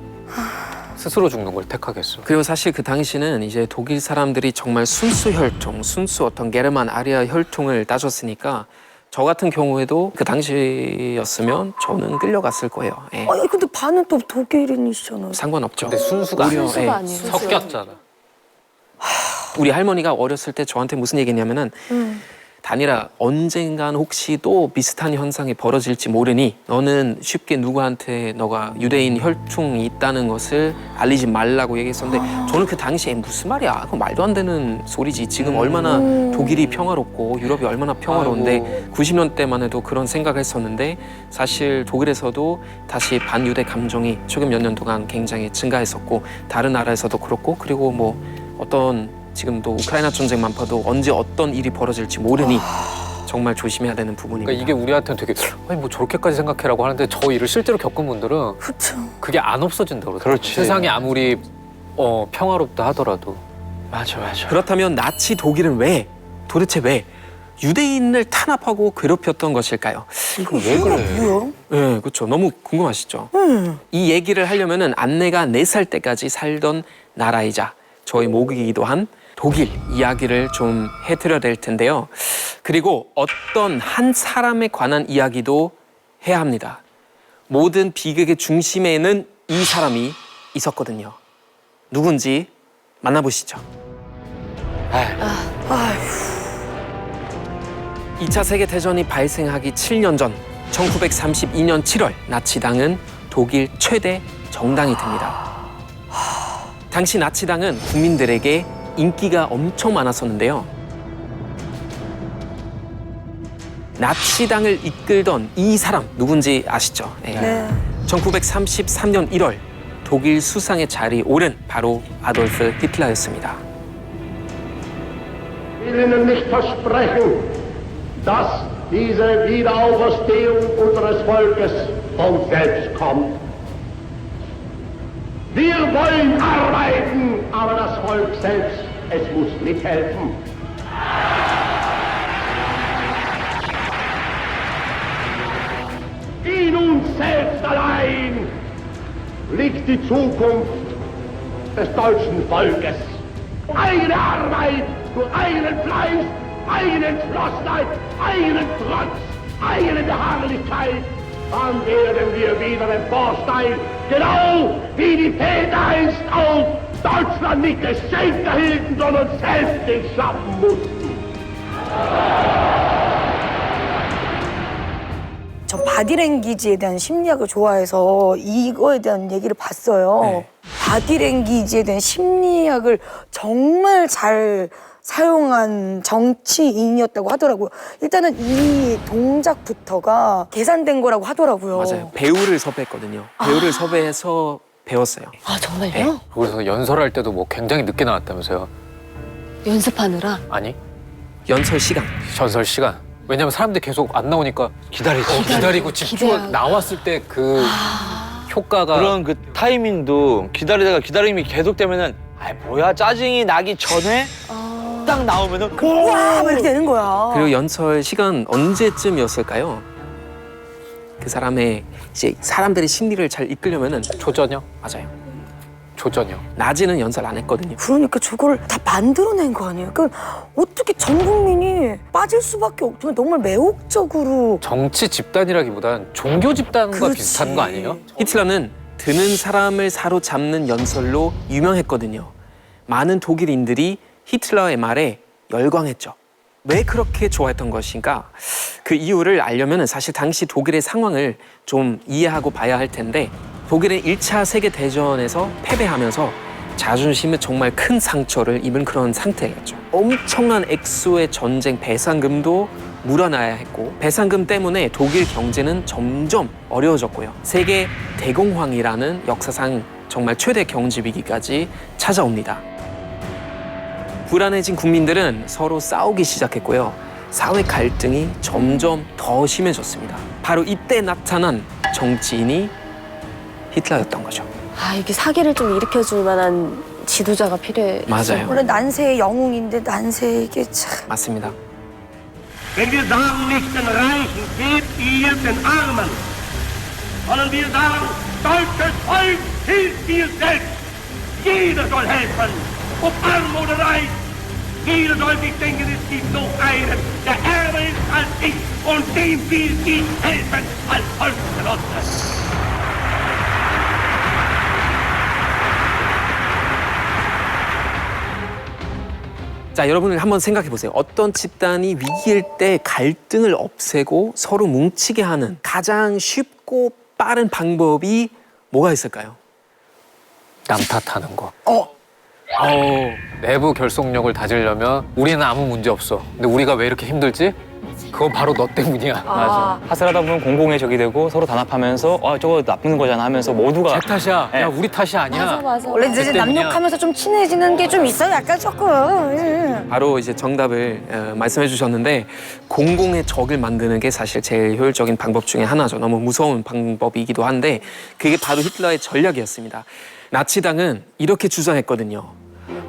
스스로 죽는 걸 택하겠어. 그리고 사실 그 당시는 이제 독일 사람들이 정말 순수 혈통, 순수 어떤 게르만 아리아 혈통을 따졌으니까 저 같은 경우에도 그 당시였으면 저는 끌려갔을 거예요. 예. 아니 근데 반은 또 독일인이시잖아요. 상관없죠. 근데 순수가 오히려, 아니에요. 순수가 예. 아니에요. 섞였잖아. 우리 할머니가 어렸을 때 저한테 무슨 얘기했냐면은 다니라 언젠간 혹시 또 비슷한 현상이 벌어질지 모르니 너는 쉽게 누구한테 너가 유대인 혈통이 있다는 것을 알리지 말라고 얘기했었는데 저는 그 당시에 무슨 말이야 그거 말도 안 되는 소리지 지금 얼마나 독일이 평화롭고 유럽이 얼마나 평화로운데 90년대만 해도 그런 생각을 했었는데 사실 독일에서도 다시 반유대 감정이 최근 몇 년 동안 굉장히 증가했었고 다른 나라에서도 그렇고 그리고 뭐 어떤 지금도 우크라이나 전쟁만 봐도 언제 어떤 일이 벌어질지 모르니 정말 조심해야 되는 부분입니다. 그러니까 이게 우리한테는 되게 아니 뭐 저렇게까지 생각해라고 하는데 저 일을 실제로 겪은 분들은 그렇죠. 그게 안 없어진다고 그러더라고요. 그렇지. 세상이 아무리 평화롭다 하더라도. 맞아. 그렇다면 나치 독일은 도대체 왜 유대인을 탄압하고 괴롭혔던 것일까요? 이거 왜 그래? 뭐야? 네, 그렇죠. 너무 궁금하시죠? 이 얘기를 하려면은 안내가 4살 때까지 살던 나라이자 저희 모국이기도 한 독일 이야기를 좀 해드려야 될 텐데요. 그리고 어떤 한 사람에 관한 이야기도 해야 합니다. 모든 비극의 중심에는 이 사람이 있었거든요. 누군지 만나보시죠. 아휴. 2차 세계대전이 발생하기 7년 전 1932년 7월 나치당은 독일 최대 정당이 됩니다. 당시 나치당은 국민들에게 인기가 엄청 많았었는데요. 나치당을 이끌던 이 사람 누군지 아시죠? 네. 네. 1933년 1월 독일 수상의 자리에 오른 바로 아돌프 히틀러였습니다. Ich will Ihnen nicht versprechen, dass diese Wiederauferstehung unseres Volkes von selbst kommt. Wir wollen arbeiten, aber das Volk selbst, es muss mithelfen. In uns selbst allein liegt die Zukunft des deutschen Volkes. Eigene Arbeit, durch eigenen Fleiß, eigene Entschlossenheit, eigenen Trotz, eigene Beharrlichkeit, dann werden wir wieder emporsteigen, genau wie die Väter einst auch Deutschland nicht Geschenk erhielten, sondern selbst nicht schaffen mussten. 저 바디랭귀지에 대한 심리학을 좋아해서 이거에 대한 얘기를 봤어요. 네. 바디랭귀지에 대한 심리학을 정말 잘 사용한 정치인이었다고 하더라고요. 일단은 이 동작부터가 계산된 거라고 하더라고요. 맞아요. 배우를 섭외했거든요. 배우를 섭외해서 배웠어요. 아 정말요? 네. 그래서 연설할 때도 뭐 굉장히 늦게 나왔다면서요. 연습하느라? 아니 연설 시간. 전설 시간. 왜냐면 사람들이 계속 안 나오니까 기다리고 집중 기대하고. 나왔을 때 그 효과가 그런 그 타이밍도 기다리다가 기다림이 계속되면은 아 뭐야 짜증이 나기 전에 딱 나오면은 와, 막 이렇게 되는 거야. 그리고 연설 시간 언제쯤이었을까요? 그 사람의 이제 사람들의 심리를 잘 이끌려면은 조전요? 맞아요. 조전요. 낮에는 연설 안 했거든요. 그러니까 저거를 다 만들어낸 거 아니에요? 그러니까 어떻게 전 국민이 빠질 수밖에 없지만 정말 매혹적으로. 정치 집단이라기보단 종교 집단과 그렇지. 비슷한 거 아니에요? 히틀러는 드는 사람을 사로잡는 연설로 유명했거든요. 많은 독일인들이 히틀러의 말에 열광했죠. 왜 그렇게 좋아했던 것인가? 그 이유를 알려면 사실 당시 독일의 상황을 좀 이해하고 봐야 할 텐데 독일은 1차 세계대전에서 패배하면서 자존심에 정말 큰 상처를 입은 그런 상태였죠. 엄청난 액수의 전쟁 배상금도 물어놔야 했고 배상금 때문에 독일 경제는 점점 어려워졌고요. 세계 대공황이라는 역사상 정말 최대 경제 위기까지 찾아옵니다. 불안해진 국민들은 서로 싸우기 시작했고요. 사회 갈등이 점점 더 심해졌습니다. 바로 이때 나타난 정치인이 히틀러였던 거죠. 아 이게 사기를 좀 일으켜줄 만한 지도자가 필요해. 맞아요. 원래 난세의 영웅인데 난세에게 참. 맞습니다. Wenn wir sagen nicht den Reichen, gebt ihr den Armen, sondern wir sagen, deutsches Volk, hilft dir selbst. Jeder soll helfen, ob arm oder reich, Jeder soll sich denken, es gibt noch einen, der ärmer ist als ich und dem will ich helfen als Volksgenosse. 자, 여러분들 한번 생각해 보세요. 어떤 집단이 위기일 때 갈등을 없애고 서로 뭉치게 하는 가장 쉽고 빠른 방법이 뭐가 있을까요? 남 탓하는 거. 어, 내부 결속력을 다지려면 우리는 아무 문제 없어. 근데 우리가 왜 이렇게 힘들지? 그건 바로 너 때문이야. 맞아. 하슬하다 보면 공공의 적이 되고 서로 단합하면서 저거 나쁜 거잖아 하면서 모두가 제 탓이야. 네. 야, 우리 탓이 아니야. 맞아. 원래 이제 때문이야. 남욕하면서 좀 친해지는 게 좀 있어요. 약간 조금. 예. 바로 이제 정답을 말씀해 주셨는데 공공의 적을 만드는 게 사실 제일 효율적인 방법 중에 하나죠. 너무 무서운 방법이기도 한데 그게 바로 히틀러의 전략이었습니다. 나치당은 이렇게 주장했거든요.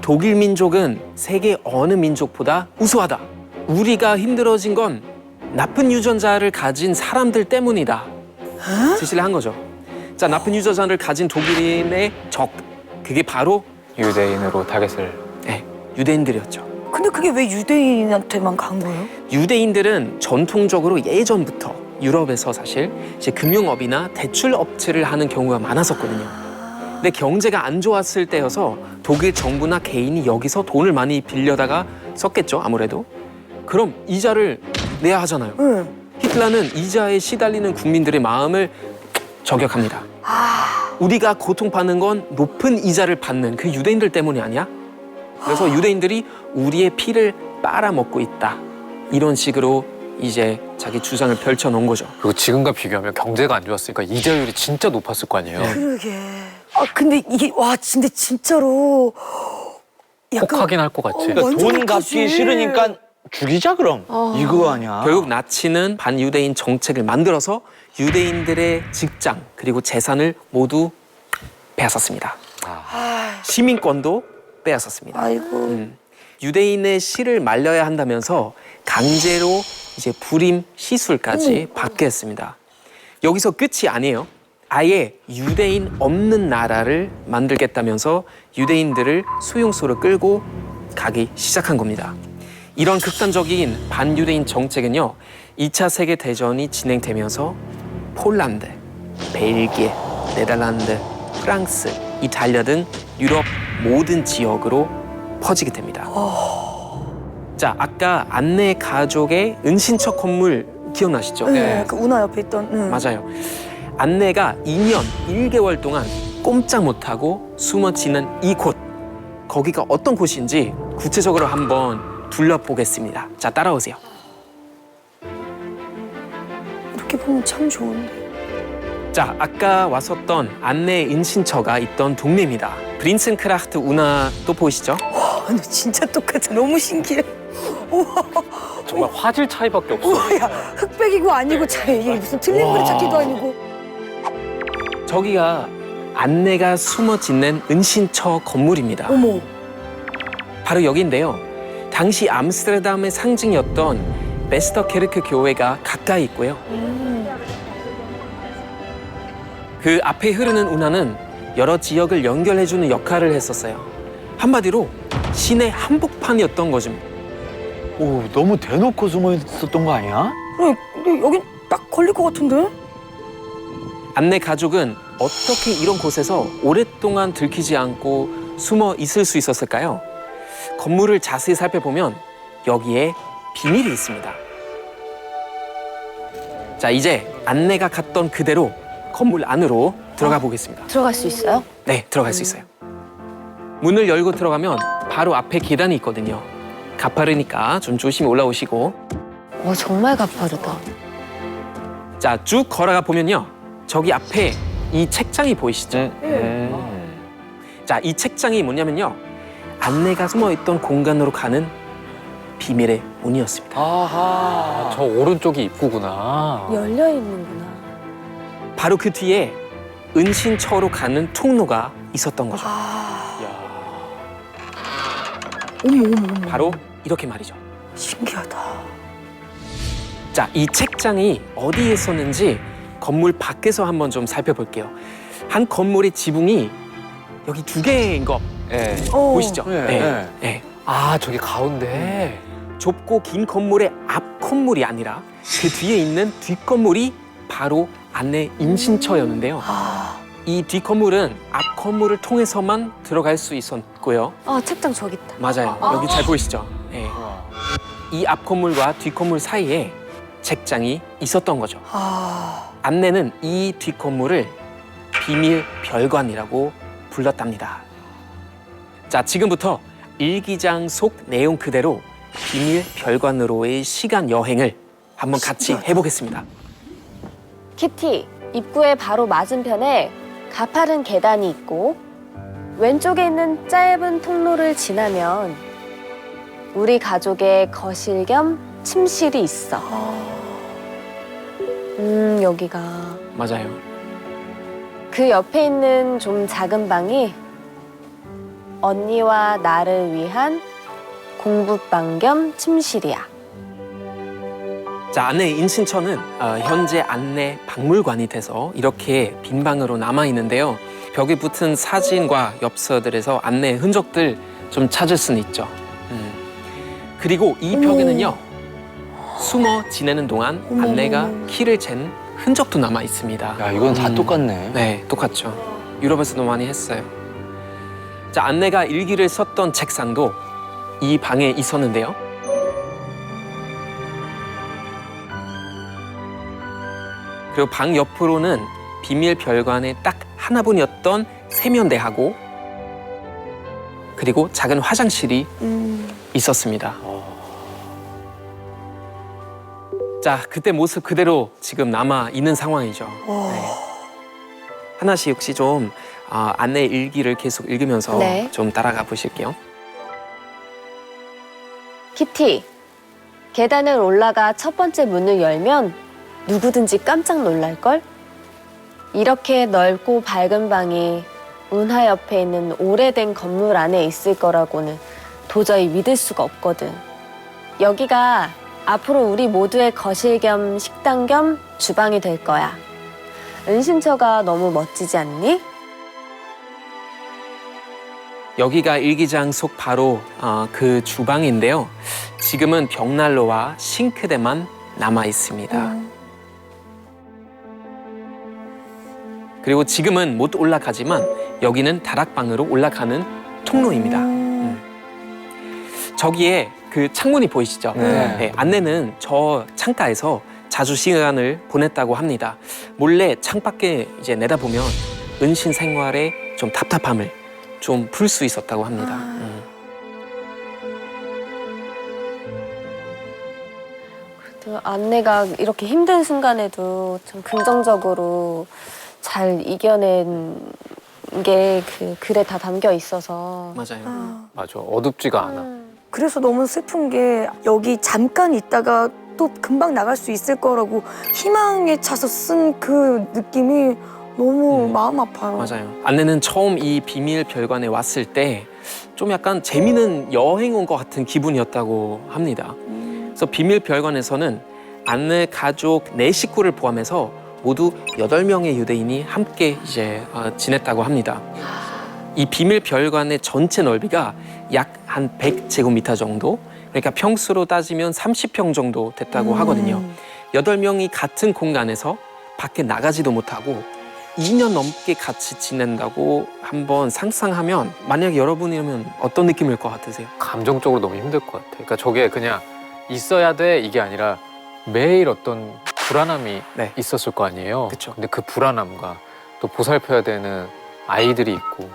독일 민족은 세계 어느 민족보다 우수하다. 우리가 힘들어진 건 나쁜 유전자를 가진 사람들 때문이다. 제시를 한 거죠. 자, 나쁜 유전자를 가진 독일인의 적. 그게 바로 유대인으로 타겟을. 유대인들이었죠. 근데 그게 왜 유대인한테만 간 거예요? 유대인들은 전통적으로 예전부터 유럽에서 사실 이제 금융업이나 대출 업체를 하는 경우가 많았었거든요. 근데 경제가 안 좋았을 때여서 독일 정부나 개인이 여기서 돈을 많이 빌려다가 썼겠죠, 아무래도. 그럼 이자를 내야 하잖아요. 응. 히틀러는 이자에 시달리는 국민들의 마음을 저격합니다. 우리가 고통받는 건 높은 이자를 받는 그 유대인들 때문이 아니야? 그래서 유대인들이 우리의 피를 빨아먹고 있다. 이런 식으로 이제 자기 주장을 펼쳐놓은 거죠. 그리고 지금과 비교하면 경제가 안 좋았으니까 이자율이 진짜 높았을 거 아니에요. 그러게. 근데 이게 근데 진짜로 꼭 하긴 할 것 같지. 완전 그러니까 돈 독하지. 갚기 싫으니까 죽이자 그럼. 이거 아니야. 결국 나치는 반유대인 정책을 만들어서 유대인들의 직장 그리고 재산을 모두 빼앗았습니다. 시민권도 빼앗았습니다. 아이고. 유대인의 씨를 말려야 한다면서 강제로 이제 불임 시술까지 받게 했습니다. 여기서 끝이 아니에요. 아예 유대인 없는 나라를 만들겠다면서 유대인들을 수용소로 끌고 가기 시작한 겁니다. 이런 극단적인 반유대인 정책은요, 2차 세계대전이 진행되면서 폴란드, 벨기에, 네덜란드, 프랑스, 이탈리아 등 유럽 모든 지역으로 퍼지게 됩니다. 자, 아까 안내 가족의 은신처 건물 기억나시죠? 네. 그 운하 옆에 있던. 응. 맞아요. 안내가 2년 1개월 동안 꼼짝 못하고 숨어 지는 이곳. 거기가 어떤 곳인지 구체적으로 한번 둘러보겠습니다. 자, 따라오세요. 이렇게 보면 참 좋은데. 자, 아까 왔었던 안내 은신처가 있던 동네입니다. 브린센크라흐트 운하 또 보이시죠? 근데 진짜 똑같아. 너무 신기해. 정말 화질 차이밖에 없어. 우와, 야, 흑백이고 아니고 이게 무슨 틀린 그릇 찾기도 아니고. 저기가 안내가 숨어 짓는 은신처 건물입니다. 어머. 바로 여기인데요. 당시 암스테르담의 상징이었던 베스터케르크 교회가 가까이 있고요. 그 앞에 흐르는 운하는 여러 지역을 연결해주는 역할을 했었어요. 한마디로 신의 한복판이었던 거죠. 오, 너무 대놓고 숨어 있었던 거 아니야? 근데 여긴 딱 걸릴 것 같은데? 안내 가족은 어떻게 이런 곳에서 오랫동안 들키지 않고 숨어 있을 수 있었을까요? 건물을 자세히 살펴보면 여기에 비밀이 있습니다. 자, 이제 안내가 갔던 그대로 건물 안으로 들어가 보겠습니다. 들어갈 수 있어요? 네, 들어갈 수 있어요. 문을 열고 들어가면 바로 앞에 계단이 있거든요. 가파르니까 좀 조심히 올라오시고. 정말 가파르다. 자, 쭉 걸어가 보면요. 저기 앞에 이 책장이 보이시죠? 자, 이 책장이 뭐냐면요. 안내가 숨어있던 공간으로 가는 비밀의 문이었습니다. 아하. 저 오른쪽이 입구구나. 열려 있는구나. 바로 그 뒤에 은신처로 가는 통로가 있었던 거죠. 어머. 바로 이렇게 말이죠. 신기하다. 자, 이 책장이 어디에 있었는지 건물 밖에서 한번 좀 살펴볼게요. 한 건물의 지붕이 여기 2개인 거 예. 보이시죠? 네. 네. 아 저기 가운데. 좁고 긴 건물의 앞 건물이 아니라 그 뒤에 있는 뒷 건물이 바로 안내 인신처였는데요. 이 뒷 건물은 앞 건물을 통해서만 들어갈 수 있었고요. 책장 저기 있다. 맞아요. 여기 잘 보이시죠? 네. 이 앞 건물과 뒷 건물 사이에 책장이 있었던 거죠. 안내는 이 뒷 건물을 비밀 별관이라고 불렀답니다. 자, 지금부터 일기장 속 내용 그대로 비밀 별관으로의 시간 여행을 한번 같이 해보겠습니다. 키티, 입구의 바로 맞은편에 가파른 계단이 있고 왼쪽에 있는 짧은 통로를 지나면 우리 가족의 거실 겸 침실이 있어. 여기가. 맞아요. 그 옆에 있는 좀 작은 방이 언니와 나를 위한 공부방 겸 침실이야. 자, 안내 인신처는 현재 안내 박물관이 돼서 이렇게 빈 방으로 남아 있는데요. 벽에 붙은 사진과 엽서들에서 안내 흔적들 좀 찾을 수는 있죠. 그리고 이 벽에는요, 숨어 지내는 동안 안내가 키를 잰 흔적도 남아 있습니다. 야, 이건 다 똑같네. 네, 똑같죠. 유럽에서도 많이 했어요. 자, 안내가 일기를 썼던 책상도 이 방에 있었는데요. 그리고 방 옆으로는 비밀 별관에 딱 하나뿐이었던 세면대하고 그리고 작은 화장실이 있었습니다. 자, 그때 모습 그대로 지금 남아 있는 상황이죠. 네. 하나씩 혹시 좀 안내 일기를 계속 읽으면서 네. 좀 따라가 보실게요. 키티, 계단을 올라가 첫 번째 문을 열면 누구든지 깜짝 놀랄걸? 이렇게 넓고 밝은 방이 운하 옆에 있는 오래된 건물 안에 있을 거라고는 도저히 믿을 수가 없거든. 여기가 앞으로 우리 모두의 거실 겸 식당 겸 주방이 될 거야. 은신처가 너무 멋지지 않니? 여기가 일기장 속 바로 그 주방인데요. 지금은 벽난로와 싱크대만 남아 있습니다. 그리고 지금은 못 올라가지만 여기는 다락방으로 올라가는 통로입니다. 저기에 그 창문이 보이시죠? 네, 안내는 저 창가에서 자주 시간을 보냈다고 합니다. 몰래 창밖에 이제 내다보면 은신 생활에 좀 답답함을 좀 풀 수 있었다고 합니다. 그 안내가 이렇게 힘든 순간에도 좀 긍정적으로 잘 이겨낸 게 그 글에 다 담겨 있어서. 맞아요. 맞아. 어둡지가 않아. 그래서 너무 슬픈 게 여기 잠깐 있다가 또 금방 나갈 수 있을 거라고 희망에 차서 쓴 그 느낌이 너무 마음 아파요. 맞아요. 안내는 처음 이 비밀 별관에 왔을 때 좀 약간 재미있는 여행 온 것 같은 기분이었다고 합니다. 그래서 비밀 별관에서는 안내 가족 4식구를 포함해서 모두 8명의 유대인이 함께 이제 지냈다고 합니다. 이 비밀 별관의 전체 넓이가 약 한 100제곱미터 정도, 그러니까 평수로 따지면 30평 정도 됐다고 하거든요. 8명이 같은 공간에서 밖에 나가지도 못하고 2년 넘게 같이 지낸다고 한번 상상하면 만약에 여러분이라면 어떤 느낌일 것 같으세요? 감정적으로 너무 힘들 것 같아. 그러니까 저게 그냥 있어야 돼 이게 아니라 매일 어떤 불안함이 네. 있었을 거 아니에요. 그쵸. 근데 그 불안함과 또 보살펴야 되는 아이들이 있고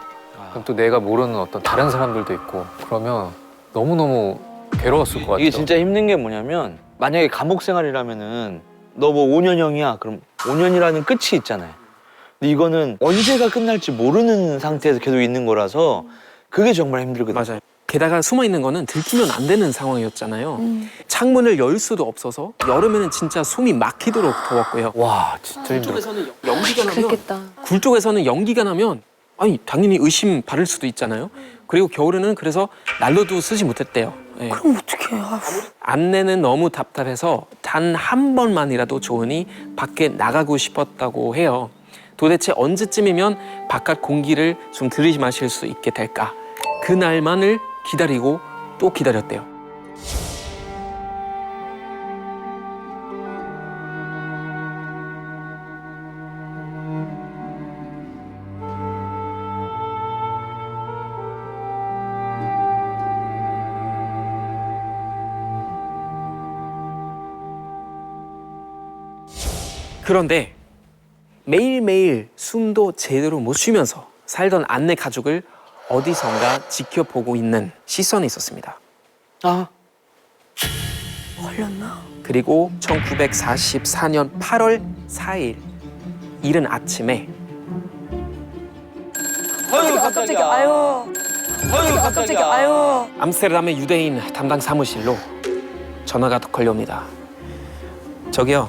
그럼 또 내가 모르는 어떤 다른 사람들도 있고 그러면 너무너무 괴로웠을 것 같아요. 이게 진짜 힘든 게 뭐냐면 만약에 감옥 생활이라면은 너 뭐 5년형이야. 그럼 5년이라는 끝이 있잖아요. 근데 이거는 언제가 끝날지 모르는 상태에서 계속 있는 거라서 그게 정말 힘들거든요. 맞아요. 게다가 숨어 있는 거는 들키면 안 되는 상황이었잖아요. 창문을 열 수도 없어서 여름에는 진짜 숨이 막히도록 더웠고요. 와 진짜 힘들어. 쪽에서는 연기가 나면 그랬겠다. 굴 쪽에서는 연기가 나면 아니 당연히 의심 받을 수도 있잖아요. 그리고 겨울에는 그래서 난로도 쓰지 못했대요. 예. 그럼 어떡해. 아휴. 안내는 너무 답답해서 단 한 번만이라도 좋으니 밖에 나가고 싶었다고 해요. 도대체 언제쯤이면 바깥 공기를 좀 들이마실 수 있게 될까? 그날만을 기다리고 또 기다렸대요. 그런데 매일매일 숨도 제대로 못 쉬면서 살던 안내 가족을 어디선가 지켜보고 있는 시선이 있었습니다. 아, 걸렸나? 그리고 1944년 8월 4일 이른 아침에 아유 깜짝이야. 아유. 깜짝이야. 아유. 암스테르담의 유대인 담당 사무실로 전화가 걸려옵니다. 저기요,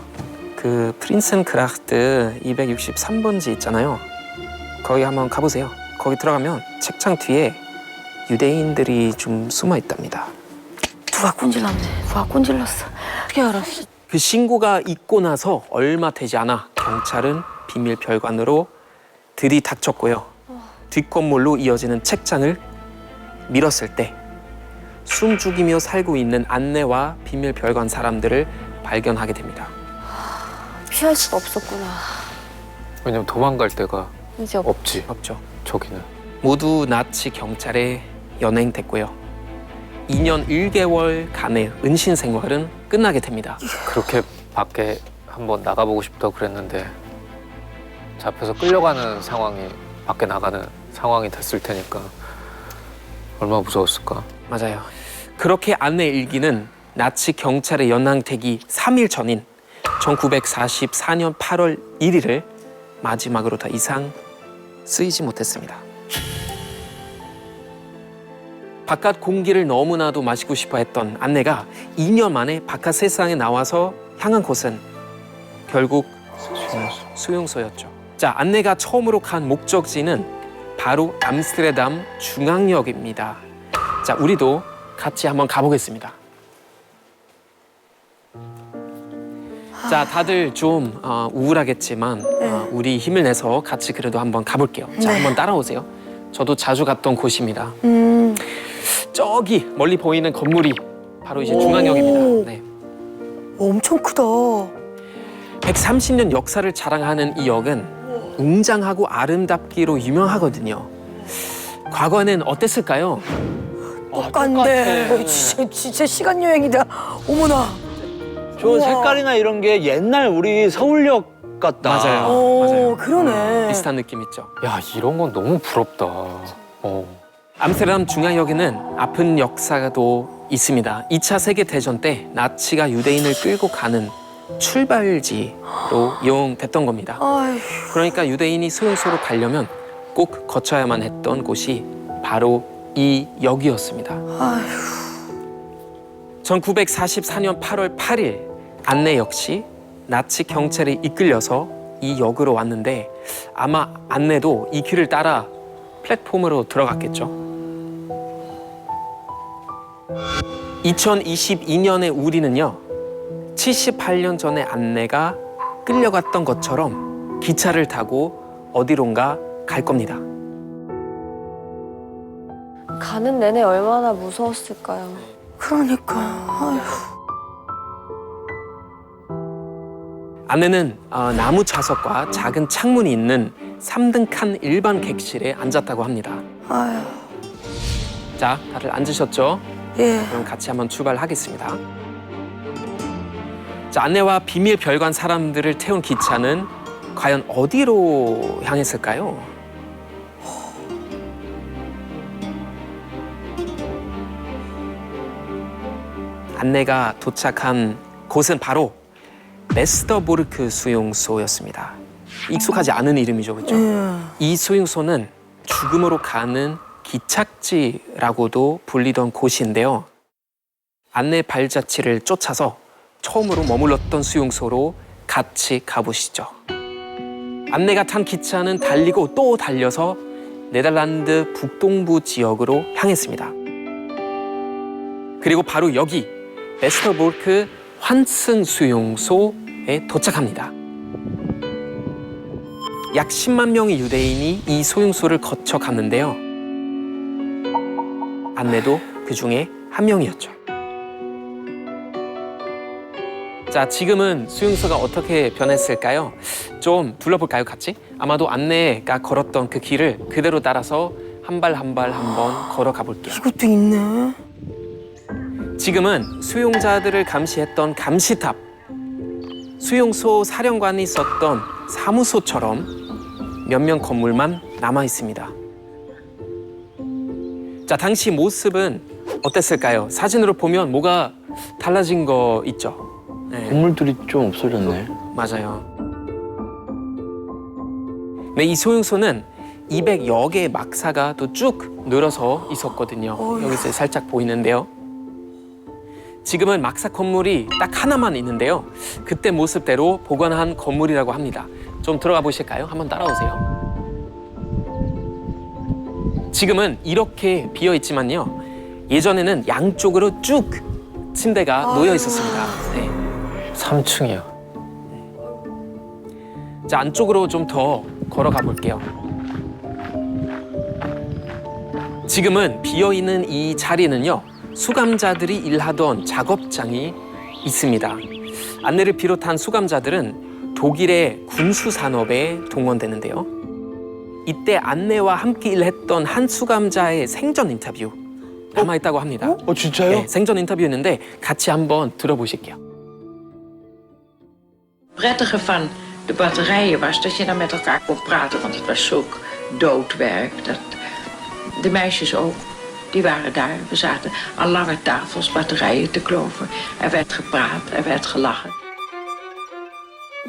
그 프린센크라흐트 263번지 있잖아요. 거기 한번 가보세요. 거기 들어가면 책장 뒤에 유대인들이 좀 숨어 있답니다. 누가 꼰질렀네. 누가 꼰질렀어. 어떻게 알았어? 그 신고가 있고 나서 얼마 되지 않아 경찰은 비밀 별관으로 들이닥쳤고요. 뒷건물로 이어지는 책장을 밀었을 때 숨죽이며 살고 있는 안내와 비밀 별관 사람들을 발견하게 됩니다. 피할 수가 없었구나. 왜냐면 도망갈 데가 이제 없지. 없죠. 저기는. 모두 나치 경찰에 연행됐고요. 2년 1개월간의 은신 생활은 끝나게 됩니다. 그렇게 밖에 한번 나가보고 싶다고 그랬는데 잡혀서 끌려가는 상황이 밖에 나가는 상황이 됐을 테니까 얼마나 무서웠을까. 맞아요. 그렇게 안내 일기는 나치 경찰에 연행되기 3일 전인 1944년 8월 1일을 마지막으로 더 이상 쓰이지 못했습니다. 바깥 공기를 너무나도 마시고 싶어 했던 안내가 2년 만에 바깥 세상에 나와서 향한 곳은 결국 수용소였죠. 자, 안내가 처음으로 간 목적지는 바로 암스테르담 중앙역입니다. 자, 우리도 같이 한번 가보겠습니다. 자, 다들 좀 우울하겠지만 우리 힘을 내서 같이 그래도 한번 가볼게요. 자, 네. 한번 따라오세요. 저도 자주 갔던 곳입니다. 저기 멀리 보이는 건물이 바로 이제 오. 중앙역입니다. 네. 엄청 크다. 130년 역사를 자랑하는 이 역은 웅장하고 아름답기로 유명하거든요. 과거에는 어땠을까요? 똑같네. 진짜 시간 여행이다. 어머나. 저 우와. 색깔이나 이런 게 옛날 우리 서울역 같다. 맞아요. 오, 맞아요. 그러네. 비슷한 느낌 있죠. 야, 이런 건 너무 부럽다. 암스테르담 중앙역에는 아픈 역사도 있습니다. 2차 세계대전 때 나치가 유대인을 끌고 가는 출발지로 이용됐던 겁니다. 아휴. 그러니까 유대인이 수용소로 가려면 꼭 거쳐야만 했던 곳이 바로 이 역이었습니다. 아휴. 1944년 8월 8일 안내 역시 나치 경찰에 이끌려서 이 역으로 왔는데 아마 안내도 이 길을 따라 플랫폼으로 들어갔겠죠. 2022년에 우리는요, 78년 전에 안내가 끌려갔던 것처럼 기차를 타고 어디론가 갈 겁니다. 가는 내내 얼마나 무서웠을까요? 그러니까. 아휴. 안내는 나무 좌석과 작은 창문이 있는 3등 칸 일반 객실에 앉았다고 합니다. 아휴. 자, 다들 앉으셨죠? 예. 그럼 같이 한번 출발하겠습니다. 자, 안내와 비밀 별관 사람들을 태운 기차는 과연 어디로 향했을까요? 안내가 도착한 곳은 바로 메스터보르크 수용소였습니다. 익숙하지 않은 이름이죠, 그렇죠? 이 수용소는 죽음으로 가는 기착지라고도 불리던 곳인데요. 안내 발자취를 쫓아서 처음으로 머물렀던 수용소로 같이 가보시죠. 안내가 탄 기차는 달리고 또 달려서 네덜란드 북동부 지역으로 향했습니다. 그리고 바로 여기 메스터보르크 환승 수용소에 도착합니다. 약 10만 명의 유대인이 이 수용소를 거쳐 갔는데요. 안내도 그 중에 한 명이었죠. 자, 지금은 수용소가 어떻게 변했을까요? 좀 둘러볼까요, 같이? 아마도 안내가 걸었던 그 길을 그대로 따라서 한 발 한 발 한번 걸어가 볼게요. 이것도 있네. 지금은 수용자들을 감시했던 감시탑, 수용소 사령관이 썼던 사무소처럼 몇몇 건물만 남아 있습니다. 자, 당시 모습은 어땠을까요? 사진으로 보면 뭐가 달라진 거 있죠? 네. 건물들이 좀 없어졌네. 맞아요. 네, 이 소용소는 200여 개의 막사가 또 쭉 늘어서 있었거든요. 여기서 살짝 보이는데요. 지금은 막사 건물이 딱 하나만 있는데요. 그때 모습대로 보관한 건물이라고 합니다. 좀 들어가 보실까요? 한번 따라오세요. 지금은 이렇게 비어 있지만요. 예전에는 양쪽으로 쭉 침대가 놓여 있었습니다. 네. 3층이야. 자, 안쪽으로 좀 더 걸어가 볼게요. 지금은 비어있는 이 자리는요, 수감자들이 일하던 작업장이 있습니다. 안내를 비롯한 수감자들은 독일의 군수산업에 동원되는데요. 이때 안내와 함께 일했던 한 수감자의 생전 인터뷰 남아있다고 합니다. 진짜요? 네, 생전 인터뷰였는데 같이 한번 들어보실게요. prettige van de batterijen was dat je dan met elkaar kon praten, want het was zulk doodwerk. De meisjes ook, die waren daar. We zaten aan lange tafels batterijen te kloven. Er werd gepraat, er werd gelachen.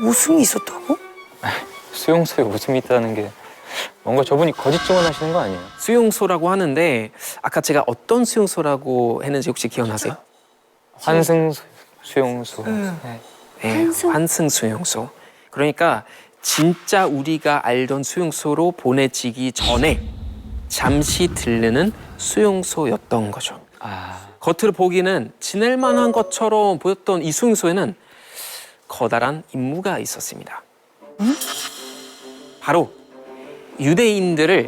웃음이 있었다고? 수용소에 웃음이 있다는 게 뭔가 저분이 거짓 증언하시는 거 아니에요? 수용소라고 하는데 아까 제가 어떤 수용소라고 했는지 혹시 기억나세요? 환승 수용소. 네. 네, 환승 수용소. 그러니까 진짜 우리가 알던 수용소로 보내지기 전에 잠시 들르는 수용소였던 거죠. 겉으로 보기는 지낼 만한 것처럼 보였던 이 수용소에는 커다란 임무가 있었습니다. 바로 유대인들을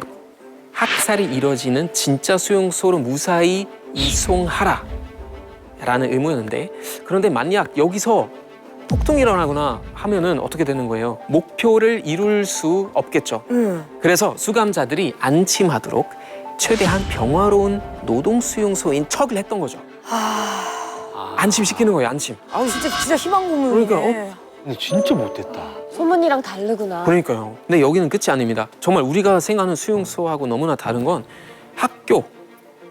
학살이 이뤄지는 진짜 수용소로 무사히 이송하라 라는 의무였는데, 그런데 만약 여기서 폭동이 일어나거나 하면은 어떻게 되는 거예요? 목표를 이룰 수 없겠죠. 그래서 수감자들이 안심하도록 최대한 평화로운 노동 수용소인 척을 했던 거죠. 안심시키는 거예요, 안심. 아우, 진짜 희망 고문이네. 그러니까, 근데 진짜 못됐다. 소문이랑 다르구나. 그러니까요. 근데 여기는 끝이 아닙니다. 정말 우리가 생각하는 수용소하고 너무나 다른 건 학교,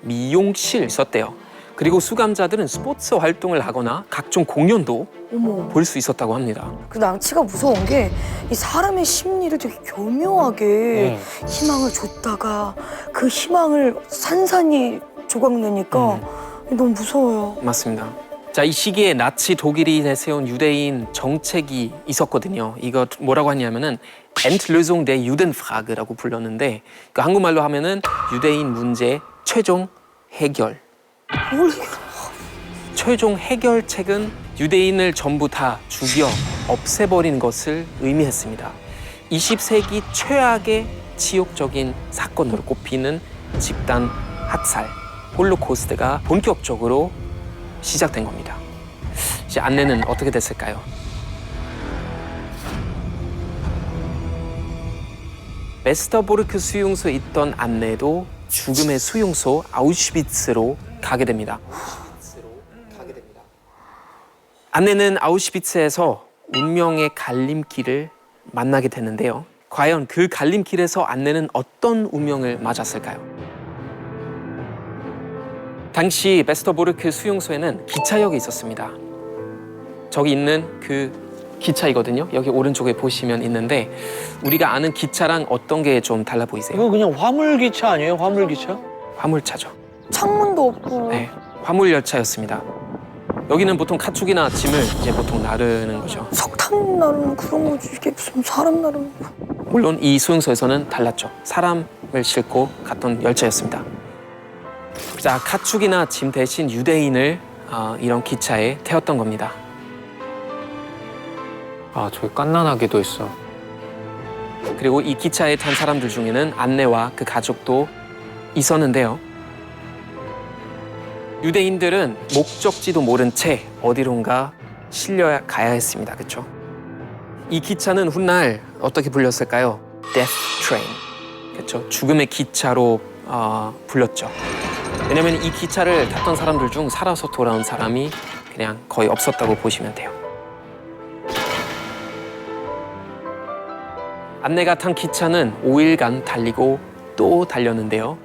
미용실 있었대요. 그리고 수감자들은 스포츠 활동을 하거나 각종 공연도 어머. 볼 수 있었다고 합니다. 그 낭치가 무서운 게 이 사람의 심리를 되게 교묘하게 희망을 줬다가 그 희망을 산산이 조각내니까 너무 무서워요. 맞습니다. 자, 이 시기에 나치 독일이 내세운 유대인 정책이 있었거든요. 이거 뭐라고 하냐면은 Endlösung der Judenfrage라고 불렀는데, 그 한국말로 하면은 유대인 문제 최종 해결. 최종 해결책은 유대인을 전부 다 죽여 없애버리는 것을 의미했습니다. 20세기 최악의 치욕적인 사건으로 꼽히는 집단 학살, 홀로코스트가 본격적으로 시작된 겁니다. 이제 안내는 어떻게 됐을까요? 베스터보르크 수용소에 있던 안내도 죽음의 수용소 아우슈비츠로 가게 됩니다. 안내는 아우슈비츠에서 운명의 갈림길을 만나게 되는데요. 과연 그 갈림길에서 안내는 어떤 운명을 맞았을까요? 당시 베스터보르크 수용소에는 기차역이 있었습니다. 저기 있는 그 기차이거든요. 여기 오른쪽에 보시면 있는데, 우리가 아는 기차랑 어떤 게 좀 달라 보이세요? 이거 그냥 화물기차 아니에요? 화물기차? 화물차죠. 창문도 없고. 네, 화물 열차였습니다. 여기는 보통 가축이나 짐을 이제 보통 나르는 거죠. 석탄 나르는 그런 거지. 이게 무슨 사람 나르는 거. 물론 이 수용소에서는 달랐죠. 사람을 싣고 갔던 열차였습니다. 자, 가축이나 짐 대신 유대인을 이런 기차에 태웠던 겁니다. 아, 저기 깐난하기도 있어. 그리고 이 기차에 탄 사람들 중에는 안내와 그 가족도 있었는데요. 유대인들은 목적지도 모른 채 어디론가 실려 가야 했습니다. 그렇죠? 이 기차는 훗날 어떻게 불렸을까요? Death Train. 그렇죠? 죽음의 기차로 불렸죠. 왜냐하면 이 기차를 탔던 사람들 중 살아서 돌아온 사람이 그냥 거의 없었다고 보시면 돼요. 안내가 탄 기차는 5일간 달리고 또 달렸는데요.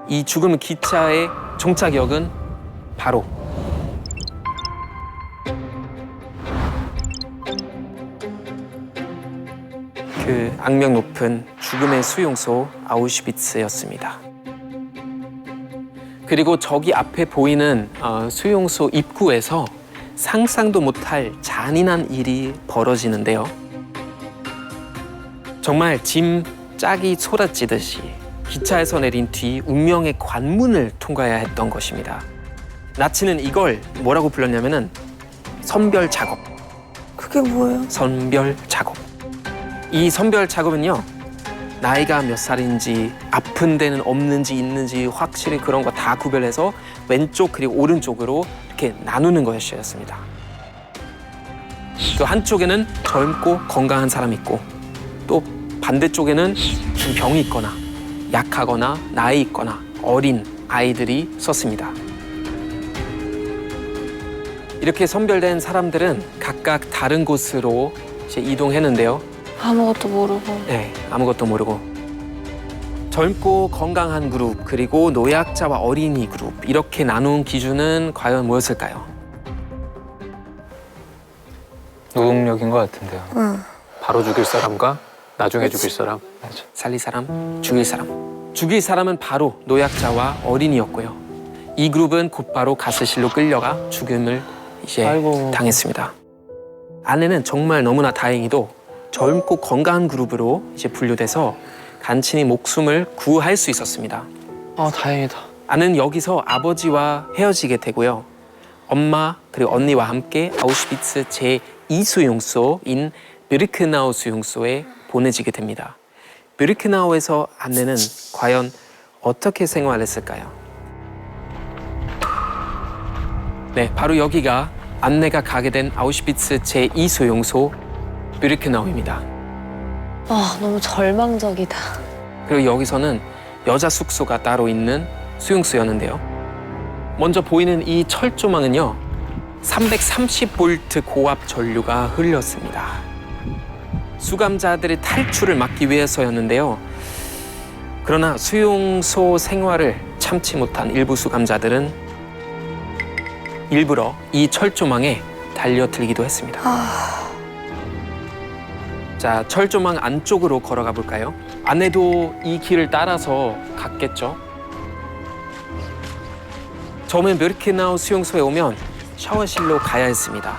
이 죽음의 기차의 종착역은 바로 그 악명 높은 죽음의 수용소 아우슈비츠였습니다. 그리고 저기 앞에 보이는 수용소 입구에서 상상도 못할 잔인한 일이 벌어지는데요. 정말 짐 짝이 쏟아지듯이 기차에서 내린 뒤 운명의 관문을 통과해야 했던 것입니다. 나치는 이걸 뭐라고 불렀냐면은 선별 작업. 그게 뭐예요? 선별 작업. 이 선별 작업은요, 나이가 몇 살인지, 아픈 데는 없는지 있는지 확실히 그런 거 다 구별해서 왼쪽 그리고 오른쪽으로 이렇게 나누는 것이었습니다. 그 한쪽에는 젊고 건강한 사람이 있고, 또 반대쪽에는 좀 병이 있거나 약하거나 나이 있거나 어린 아이들이 썼습니다. 이렇게 선별된 사람들은 각각 다른 곳으로 이제 이동했는데요. 아무것도 모르고. 네, 아무것도 모르고. 젊고 건강한 그룹, 그리고 노약자와 어린이 그룹, 이렇게 나눈 기준은 과연 뭐였을까요? 노동력인 것 같은데요. 응. 바로 죽일 사람과 나중에 죽일 사람. 살릴 사람, 죽일 사람. 죽일 사람은 바로 노약자와 어린이였고요. 이 그룹은 곧바로 가스실로 끌려가 죽음을 이제 아이고. 당했습니다. 아내는 정말 너무나 다행히도 젊고 건강한 그룹으로 이제 분류돼서 간신히 목숨을 구할 수 있었습니다. 아, 다행이다. 아내는 여기서 아버지와 헤어지게 되고요. 엄마 그리고 언니와 함께 아우슈비츠 제2수용소인 비르크나우 수용소에 보내지게 됩니다. 비르크나우에서 안내는 과연 어떻게 생활했을까요? 네, 바로 여기가 안내가 가게 된 아우슈비츠 제2수용소 비르크나우입니다. 아, 너무 절망적이다. 그리고 여기서는 여자 숙소가 따로 있는 수용소였는데요. 먼저 보이는 이 철조망은요, 330V 고압 전류가 흘렸습니다. 수감자들의 탈출을 막기 위해서였는데요. 그러나 수용소 생활을 참지 못한 일부 수감자들은 일부러 이 철조망에 달려들기도 했습니다. 자, 철조망 안쪽으로 걸어가 볼까요? 아내도 이 길을 따라서 갔겠죠. 처음엔 비르크나우 수용소에 오면 샤워실로 가야 했습니다.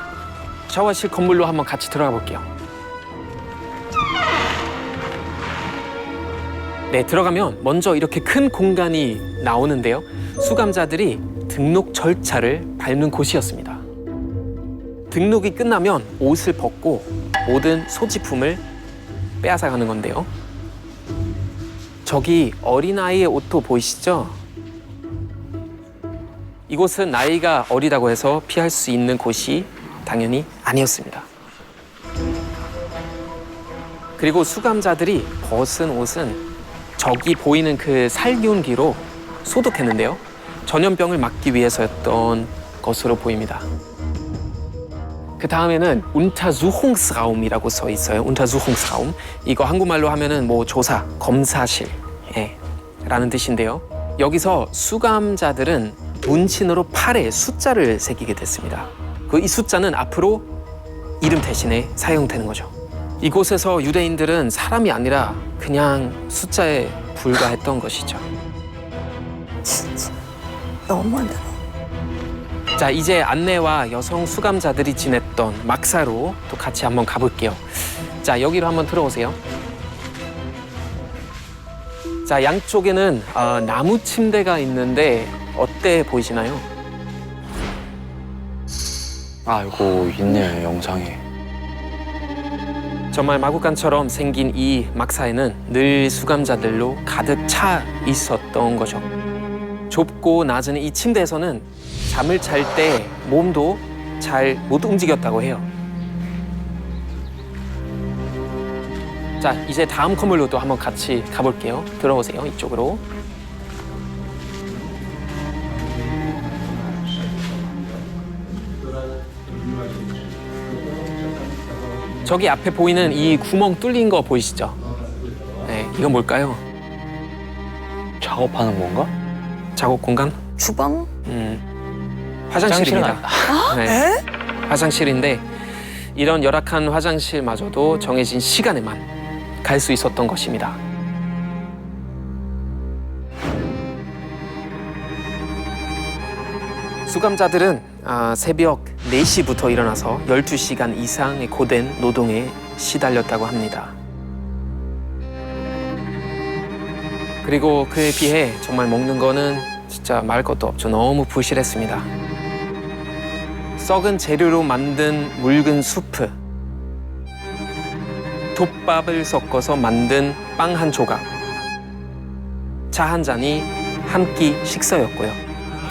샤워실 건물로 한번 같이 들어가 볼게요. 네, 들어가면 먼저 이렇게 큰 공간이 나오는데요. 수감자들이 등록 절차를 밟는 곳이었습니다. 등록이 끝나면 옷을 벗고 모든 소지품을 빼앗아가는 건데요. 저기 어린아이의 옷도 보이시죠? 이곳은 나이가 어리다고 해서 피할 수 있는 곳이 당연히 아니었습니다. 그리고 수감자들이 벗은 옷은 저기 보이는 그 살균기로 소독했는데요. 전염병을 막기 위해서였던 것으로 보입니다. 그 다음에는 Untersuchungsraum이라고 써 있어요. Untersuchungsraum. 이거 한국말로 하면은 뭐 조사, 검사실, 라는 뜻인데요. 여기서 수감자들은 문신으로 팔에 숫자를 새기게 됐습니다. 이 숫자는 앞으로 이름 대신에 사용되는 거죠. 이곳에서 유대인들은 사람이 아니라 그냥 숫자에 불과했던 것이죠. 진짜 너무한다. 자, 이제 안내와 여성 수감자들이 지냈던 막사로 또 같이 한번 가볼게요. 자, 여기로 한번 들어오세요. 자, 양쪽에는 나무 침대가 있는데 어때 보이시나요? 아이고, 있네요, 영상에. 정말 마구간처럼 생긴 이 막사에는 늘 수감자들로 가득 차 있었던 거죠. 좁고 낮은 이 침대에서는 잠을 잘 때 몸도 잘 못 움직였다고 해요. 자, 이제 다음 건물로 또 한번 같이 가볼게요. 들어오세요, 이쪽으로. 저기 앞에 보이는 이 구멍 뚫린 거 보이시죠? 네, 이건 뭘까요? 작업하는 건가? 작업 공간? 주방? 화장실입니다. 네, 에? 화장실인데 이런 열악한 화장실마저도 정해진 시간에만 갈 수 있었던 것입니다. 수감자들은 새벽 4시부터 일어나서 12시간 이상의 고된 노동에 시달렸다고 합니다. 그리고 그에 비해 정말 먹는 거는 진짜 말 것도 없죠. 너무 부실했습니다. 썩은 재료로 만든 묽은 수프, 돛밥을 섞어서 만든 빵 한 조각, 차 한 잔이 한 끼 식사였고요.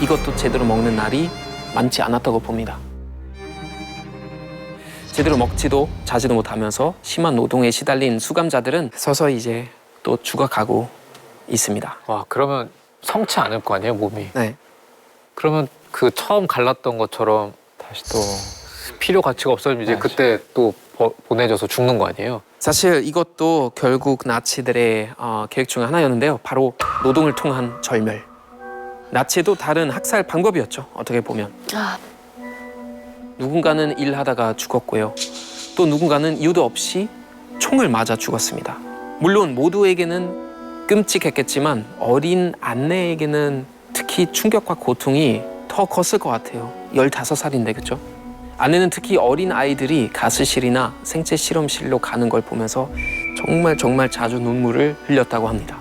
이것도 제대로 먹는 날이 많지 않았다고 봅니다. 제대로 먹지도 자지도 못하면서 심한 노동에 시달린 수감자들은 서서히 이제 또 죽어가고 있습니다. 와, 그러면 성치 않을 거 아니에요, 몸이. 네. 그러면 그 처음 갈랐던 것처럼 다시 또 필요 가치가 없어지면 이제 맞아. 그때 또 보내져서 죽는 거 아니에요? 사실 이것도 결국 나치들의 계획 중 하나였는데요. 바로 노동을 통한 절멸. 나치도 다른 학살 방법이었죠. 어떻게 보면. 누군가는 일하다가 죽었고요. 또 누군가는 이유도 없이 총을 맞아 죽었습니다. 물론 모두에게는 끔찍했겠지만 어린 안내에게는 특히 충격과 고통이 더 컸을 것 같아요. 15살인데, 그죠? 안내는 특히 어린 아이들이 가스실이나 생체 실험실로 가는 걸 보면서 정말 자주 눈물을 흘렸다고 합니다.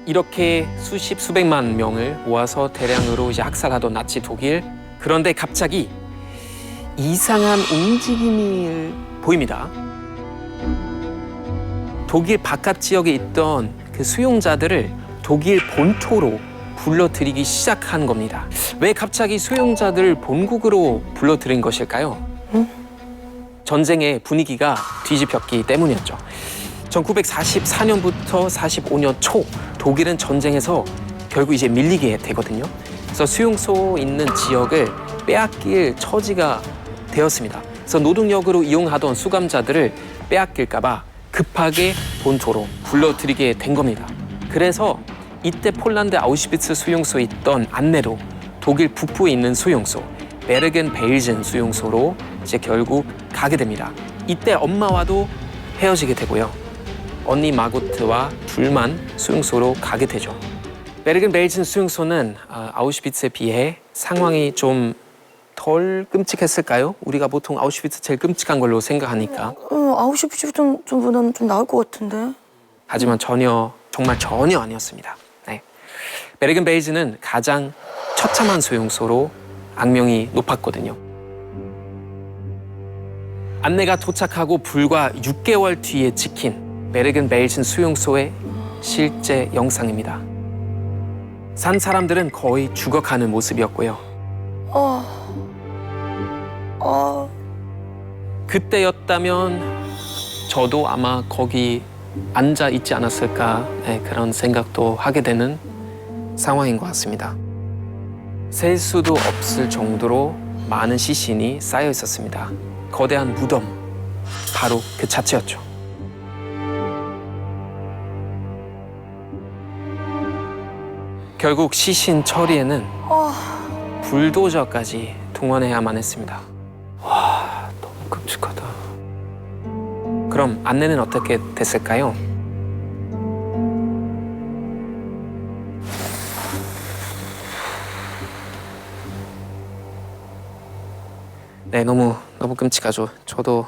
이렇게 수십 수백만 명을 모아서 대량으로 이제 학살하던 나치 독일. 그런데 갑자기 이상한 움직임이 보입니다. 독일 바깥 지역에 있던 그 수용자들을 독일 본토로 불러들이기 시작한 겁니다. 왜 갑자기 수용자들을 본국으로 불러들인 것일까요? 전쟁의 분위기가 뒤집혔기 때문이었죠. 1944년부터 45년 초 독일은 전쟁에서 결국 이제 밀리게 되거든요. 그래서 수용소 있는 지역을 빼앗길 처지가 되었습니다. 그래서 노동력으로 이용하던 수감자들을 빼앗길까 봐 급하게 본토로 불러들이게 된 겁니다. 그래서 이때 폴란드 아우슈비츠 수용소에 있던 안내로 독일 북부에 있는 수용소 베르겐-베일젠 수용소로 이제 결국 가게 됩니다. 이때 엄마와도 헤어지게 되고요. 언니 마고트와 둘만 수용소로 가게 되죠. 베르겐-베일젠 수용소는 아우슈비츠에 비해 상황이 좀 덜 끔찍했을까요? 우리가 보통 아우슈비츠 제일 끔찍한 걸로 생각하니까. 아우슈비츠보다는 좀 나을 것 같은데. 하지만 정말 전혀 아니었습니다. 네. 베르겐-베일젠은 가장 처참한 수용소로 악명이 높았거든요. 안내가 도착하고 불과 6개월 뒤에 찍힌 베르겐-베일젠 수용소의 실제 영상입니다. 산 사람들은 거의 죽어가는 모습이었고요. 그때였다면 저도 아마 거기 앉아 있지 않았을까, 그런 생각도 하게 되는 상황인 것 같습니다. 셀 수도 없을 정도로 많은 시신이 쌓여 있었습니다. 거대한 무덤, 바로 그 자체였죠. 결국 시신 처리에는 불도저까지 동원해야만 했습니다. 와, 너무 끔찍하다. 그럼 안내는 어떻게 됐을까요? 네, 너무 끔찍하죠. 저도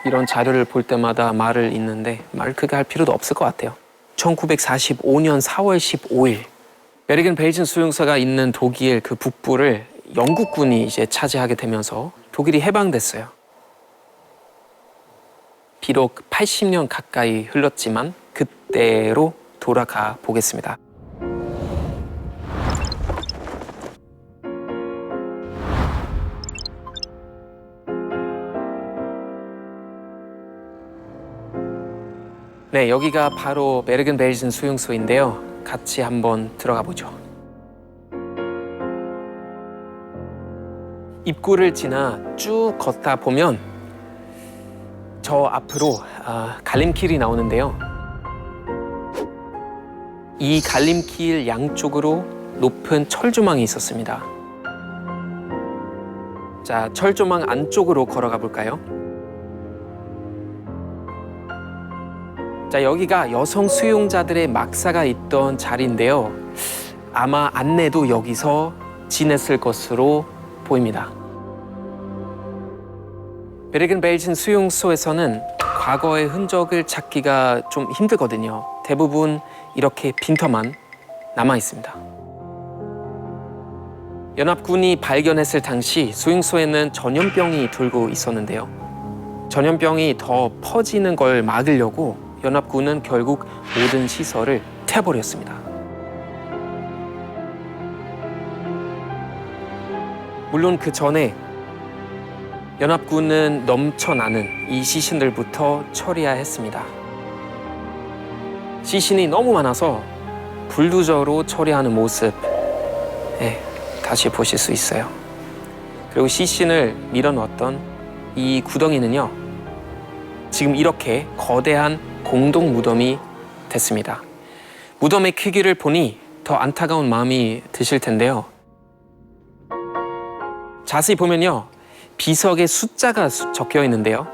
이런 자료를 볼 때마다 말을 잇는데 말 크게 할 필요도 없을 것 같아요. 1945년 4월 15일 베르겐-베일젠 수용소가 있는 독일 그 북부를 영국군이 이제 차지하게 되면서 독일이 해방됐어요. 비록 80년 가까이 흘렀지만 그때로 돌아가 보겠습니다. 네, 여기가 바로 베르겐벨sen 수용소인데요. 같이 한번 들어가 보죠. 입구를 지나 쭉 걷다 보면 저 앞으로 갈림길이 나오는데요. 이 갈림길 양쪽으로 높은 철조망이 있었습니다. 자, 철조망 안쪽으로 걸어가 볼까요? 자, 여기가 여성 수용자들의 막사가 있던 자리인데요. 아마 안내도 여기서 지냈을 것으로 보입니다. 베르겐벨sen 수용소에서는 과거의 흔적을 찾기가 좀 힘들거든요. 대부분 이렇게 빈터만 남아 있습니다. 연합군이 발견했을 당시 수용소에는 전염병이 돌고 있었는데요. 전염병이 더 퍼지는 걸 막으려고 연합군은 결국 모든 시설을 태워버렸습니다. 물론 그 전에 연합군은 넘쳐나는 이 시신들부터 처리해야 했습니다. 시신이 너무 많아서 불도저로 처리하는 모습, 다시 보실 수 있어요. 그리고 시신을 밀어넣었던 이 구덩이는요, 지금 이렇게 거대한 공동 무덤이 됐습니다. 무덤의 크기를 보니 더 안타까운 마음이 드실 텐데요. 자세히 보면요, 비석에 숫자가 적혀 있는데요.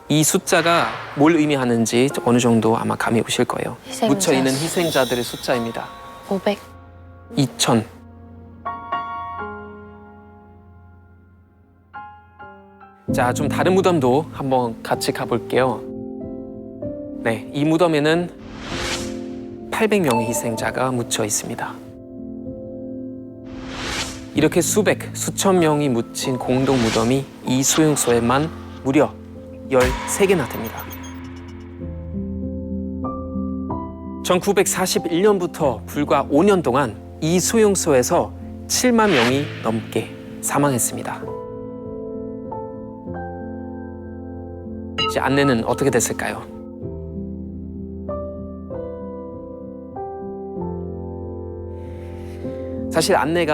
이 숫자가 뭘 의미하는지 어느 정도 아마 감이 오실 거예요. 묻혀 있는 희생자들의 숫자입니다. 500. 2000. 자, 좀 다른 무덤도 한번 같이 가볼게요. 네, 이 무덤에는 800명의 희생자가 묻혀 있습니다. 이렇게 수천 명이 묻힌 공동 무덤이 이 수용소에만 무려 13개나 됩니다. 1941년부터 불과 5년 동안 이 수용소에서 7만 명이 넘게 사망했습니다. 이제 안내는 어떻게 됐을까요? 사실 안내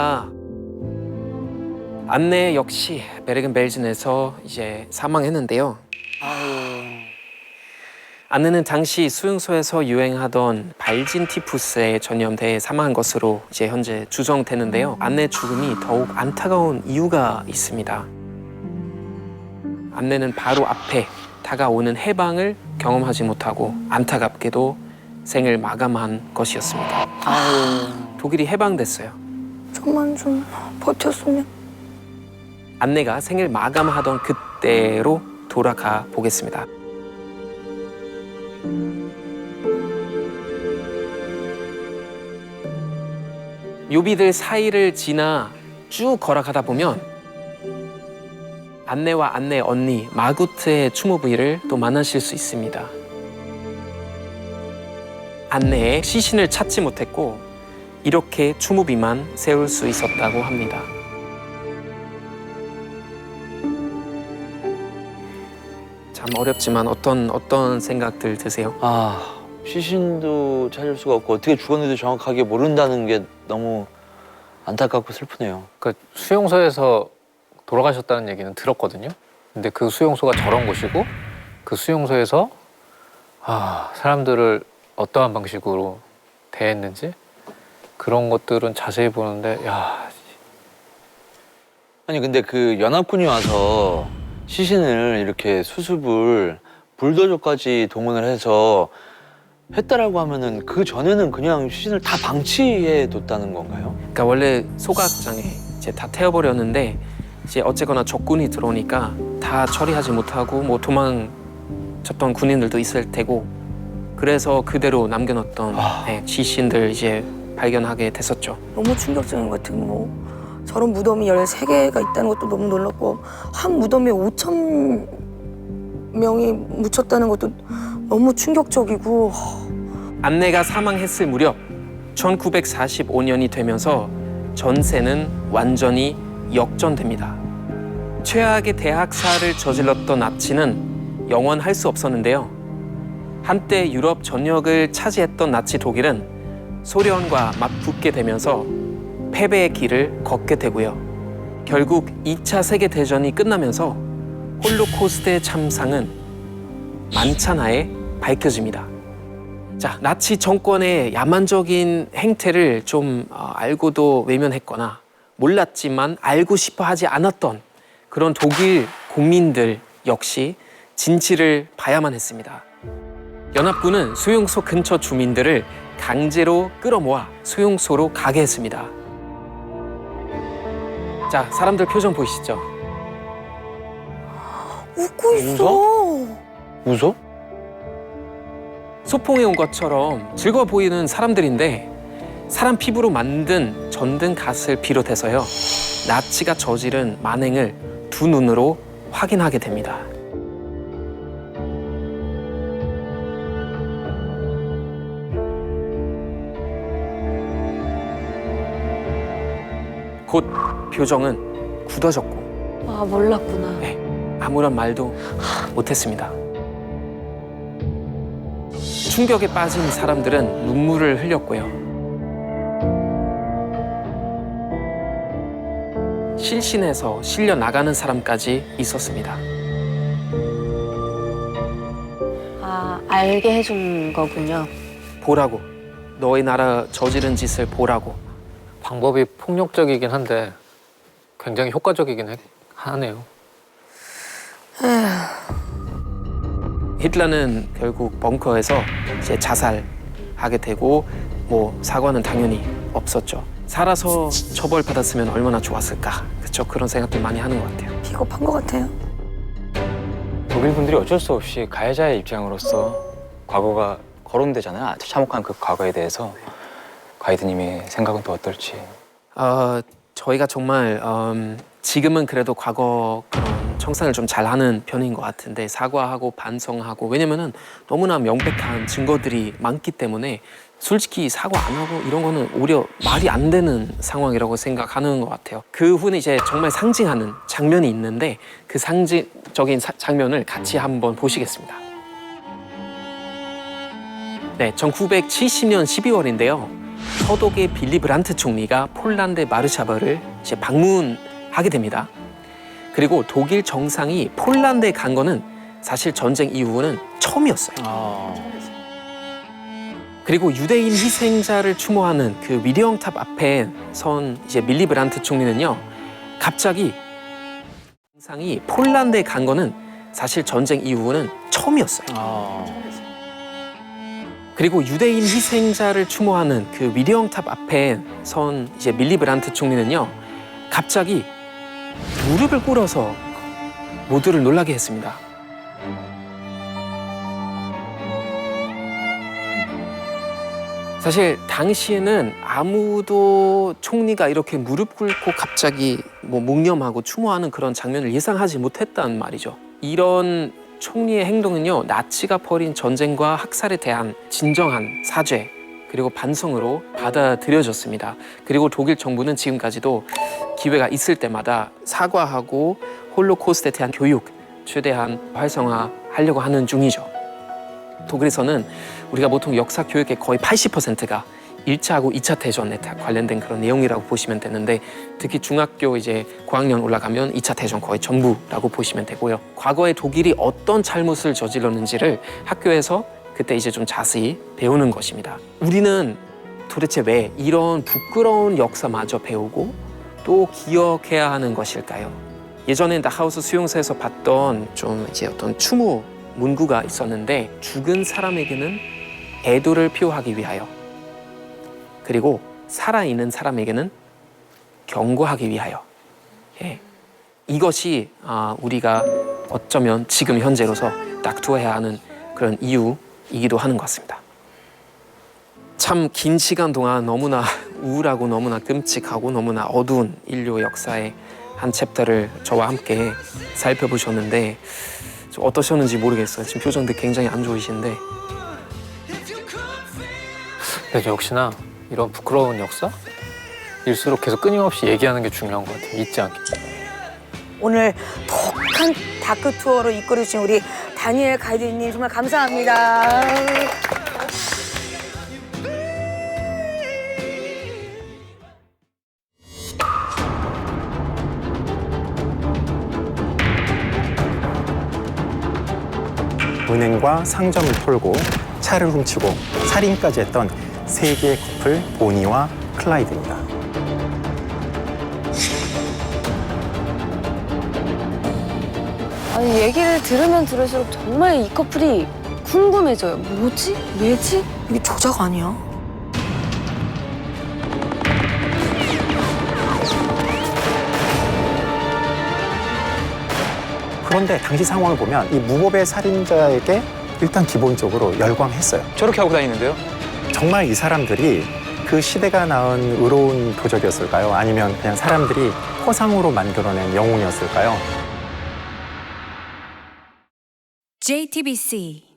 역시 베르겐벨sen에서 이제 사망했는데요. 안내는 당시 수용소에서 유행하던 발진 티푸스에 전염돼 사망한 것으로 이제 현재 추정되는데요. 안내 죽음이 더욱 안타까운 이유가 있습니다. 안내는 바로 앞에 다가오는 해방을 경험하지 못하고 안타깝게도 생을 마감한 것이었습니다. 독일이 해방됐어요. 좀만 좀 버텼으면. 안내가 생을 마감하던 그때로 돌아가 보겠습니다. 묘비들 사이를 지나 쭉 걸어가다 보면 안내와 안내 언니 마구트의 추모부위를 또 만나실 수 있습니다. 안내의 시신을 찾지 못했고 이렇게 추모비만 세울 수 있었다고 합니다. 참 어렵지만 어떤 생각들 드세요? 시신도 찾을 수가 없고 어떻게 죽었는지 정확하게 모른다는 게 너무 안타깝고 슬프네요. 그 수용소에서 돌아가셨다는 얘기는 들었거든요. 근데 그 수용소가 저런 곳이고 그 수용소에서 사람들을 어떠한 방식으로 대했는지 그런 것들은 자세히 보는데 아니 근데 그 연합군이 와서 시신을 이렇게 수습을 불도저까지 동원을 해서 했다라고 하면은 그 전에는 그냥 시신을 다 방치해 뒀다는 건가요? 그러니까 원래 소각장에 이제 다 태워버렸는데 이제 어쨌거나 적군이 들어오니까 다 처리하지 못하고 뭐 도망쳤던 군인들도 있을 테고 그래서 그대로 남겨놓던 시신들 이제 발견하게 됐었죠. 너무 충격적인 것 같은 거. 저런 무덤이 13개가 있다는 것도 너무 놀랐고 한 무덤에 5천 명이 묻혔다는 것도 너무 충격적이고. 안내가 사망했을 무렵 1945년이 되면서 전세는 완전히 역전됩니다. 최악의 대학살을 저질렀던 나치는 영원할 수 없었는데요. 한때 유럽 전역을 차지했던 나치 독일은 소련과 맞붙게 되면서 패배의 길을 걷게 되고요. 결국 2차 세계대전이 끝나면서 홀로코스트의 참상은 만찬하에 밝혀집니다. 자, 나치 정권의 야만적인 행태를 좀 알고도 외면했거나 몰랐지만 알고 싶어 하지 않았던 그런 독일 국민들 역시 진치를 봐야만 했습니다. 연합군은 수용소 근처 주민들을 강제로 끌어모아 수용소로 가게 했습니다. 자, 사람들 표정 보이시죠? 웃고 있어. 웃어? 소풍에 온 것처럼 즐거워 보이는 사람들인데 사람 피부로 만든 전등 갓을 비롯해서요, 나치가 저지른 만행을 두 눈으로 확인하게 됩니다. 곧 표정은 굳어졌고 아, 몰랐구나. 아무런 말도 못했습니다. 충격에 빠진 사람들은 눈물을 흘렸고요. 실신해서 실려 나가는 사람까지 있었습니다. 아, 알게 해준 거군요. 보라고, 너희 나라 저지른 짓을 보라고. 방법이 폭력적이긴 한데 굉장히 효과적이긴 하네요. 히틀러는 결국 벙커에서 이제 자살하게 되고 뭐 사과는 당연히 없었죠. 살아서 처벌받았으면 얼마나 좋았을까. 그렇죠. 그런 생각들 많이 하는 것 같아요. 비겁한 것 같아요. 독일 분들이 어쩔 수 없이 가해자의 입장으로서 과거가 거론되잖아요. 참혹한 그 과거에 대해서 가이드님의 생각은 또 어떨지. 저희가 정말 지금은 그래도 과거 그런 청산을 좀 잘하는 편인 것 같은데 사과하고 반성하고, 왜냐면은 너무나 명백한 증거들이 많기 때문에 솔직히 사과 안 하고 이런 거는 오히려 말이 안 되는 상황이라고 생각하는 것 같아요. 그 후는 이제 정말 상징하는 장면이 있는데 그 상징적인 장면을 같이 한번 보시겠습니다. 네, 1970년 12월인데요. 서독의 빌리 브란트 총리가 폴란드 마르샤버를 이제 방문하게 됩니다. 그리고 독일 정상이 폴란드에 간 거는 사실 전쟁 이후는 처음이었어요. 그리고 유대인 희생자를 추모하는 그 위령탑 앞에 선 이제 밀리 브란트 총리는요, 갑자기 정상이 폴란드에 간 거는 사실 전쟁 이후는 처음이었어요. 그리고 유대인 희생자를 추모하는 그 위령탑 앞에 선 이제 밀리 브란트 총리는요, 갑자기 무릎을 꿇어서 모두를 놀라게 했습니다. 사실 당시에는 아무도 총리가 이렇게 무릎 꿇고 갑자기 뭐 묵념하고 추모하는 그런 장면을 예상하지 못했단 말이죠. 이런 총리의 행동은요, 나치가 벌인 전쟁과 학살에 대한 진정한 사죄 그리고 반성으로 받아들여졌습니다. 그리고 독일 정부는 지금까지도 기회가 있을 때마다 사과하고 홀로코스트에 대한 교육 최대한 활성화하려고 하는 중이죠. 독일에서는 우리가 보통 역사 교육의 거의 80%가 1차하고 2차 대전에 관련된 그런 내용이라고 보시면 되는데, 특히 중학교 이제 고학년 올라가면 2차 대전 거의 전부라고 보시면 되고요. 과거에 독일이 어떤 잘못을 저질렀는지를 학교에서 그때 이제 좀 자세히 배우는 것입니다. 우리는 도대체 왜 이런 부끄러운 역사마저 배우고 또 기억해야 하는 것일까요? 예전에 다하우스 수용소에서 봤던 좀 이제 어떤 추모 문구가 있었는데, 죽은 사람에게는 애도를 표하기 위하여, 그리고 살아있는 사람에게는 경고하기 위하여. 이것이 우리가 어쩌면 지금 현재로서 딱 두어야 하는 그런 이유이기도 하는 것 같습니다. 참 긴 시간 동안 너무나 우울하고 너무나 끔찍하고 너무나 어두운 인류 역사의 한 챕터를 저와 함께 살펴보셨는데 좀 어떠셨는지 모르겠어요. 지금 표정들 굉장히 안 좋으신데. 근데 역시나 이런 부끄러운 역사일수록 계속 끊임없이 얘기하는 게 중요한 것 같아요. 잊지 않게. 오늘 독한 다크 투어로 이끌어주신 우리 다니엘 가이드님 정말 감사합니다. 은행과 상점을 털고 차를 훔치고 살인까지 했던 세계의 커플 보니와 클라이드입니다. 아니, 얘기를 들으면 들을수록 정말 이 커플이 궁금해져요. 뭐지? 왜지? 이게 조작 아니야? 그런데 당시 상황을 보면 이 무법의 살인자에게 일단 기본적으로 열광했어요. 저렇게 하고 다니는데요? 정말 이 사람들이 그 시대가 낳은 의로운 도적이었을까요? 아니면 그냥 사람들이 허상으로 만들어낸 영웅이었을까요? JTBC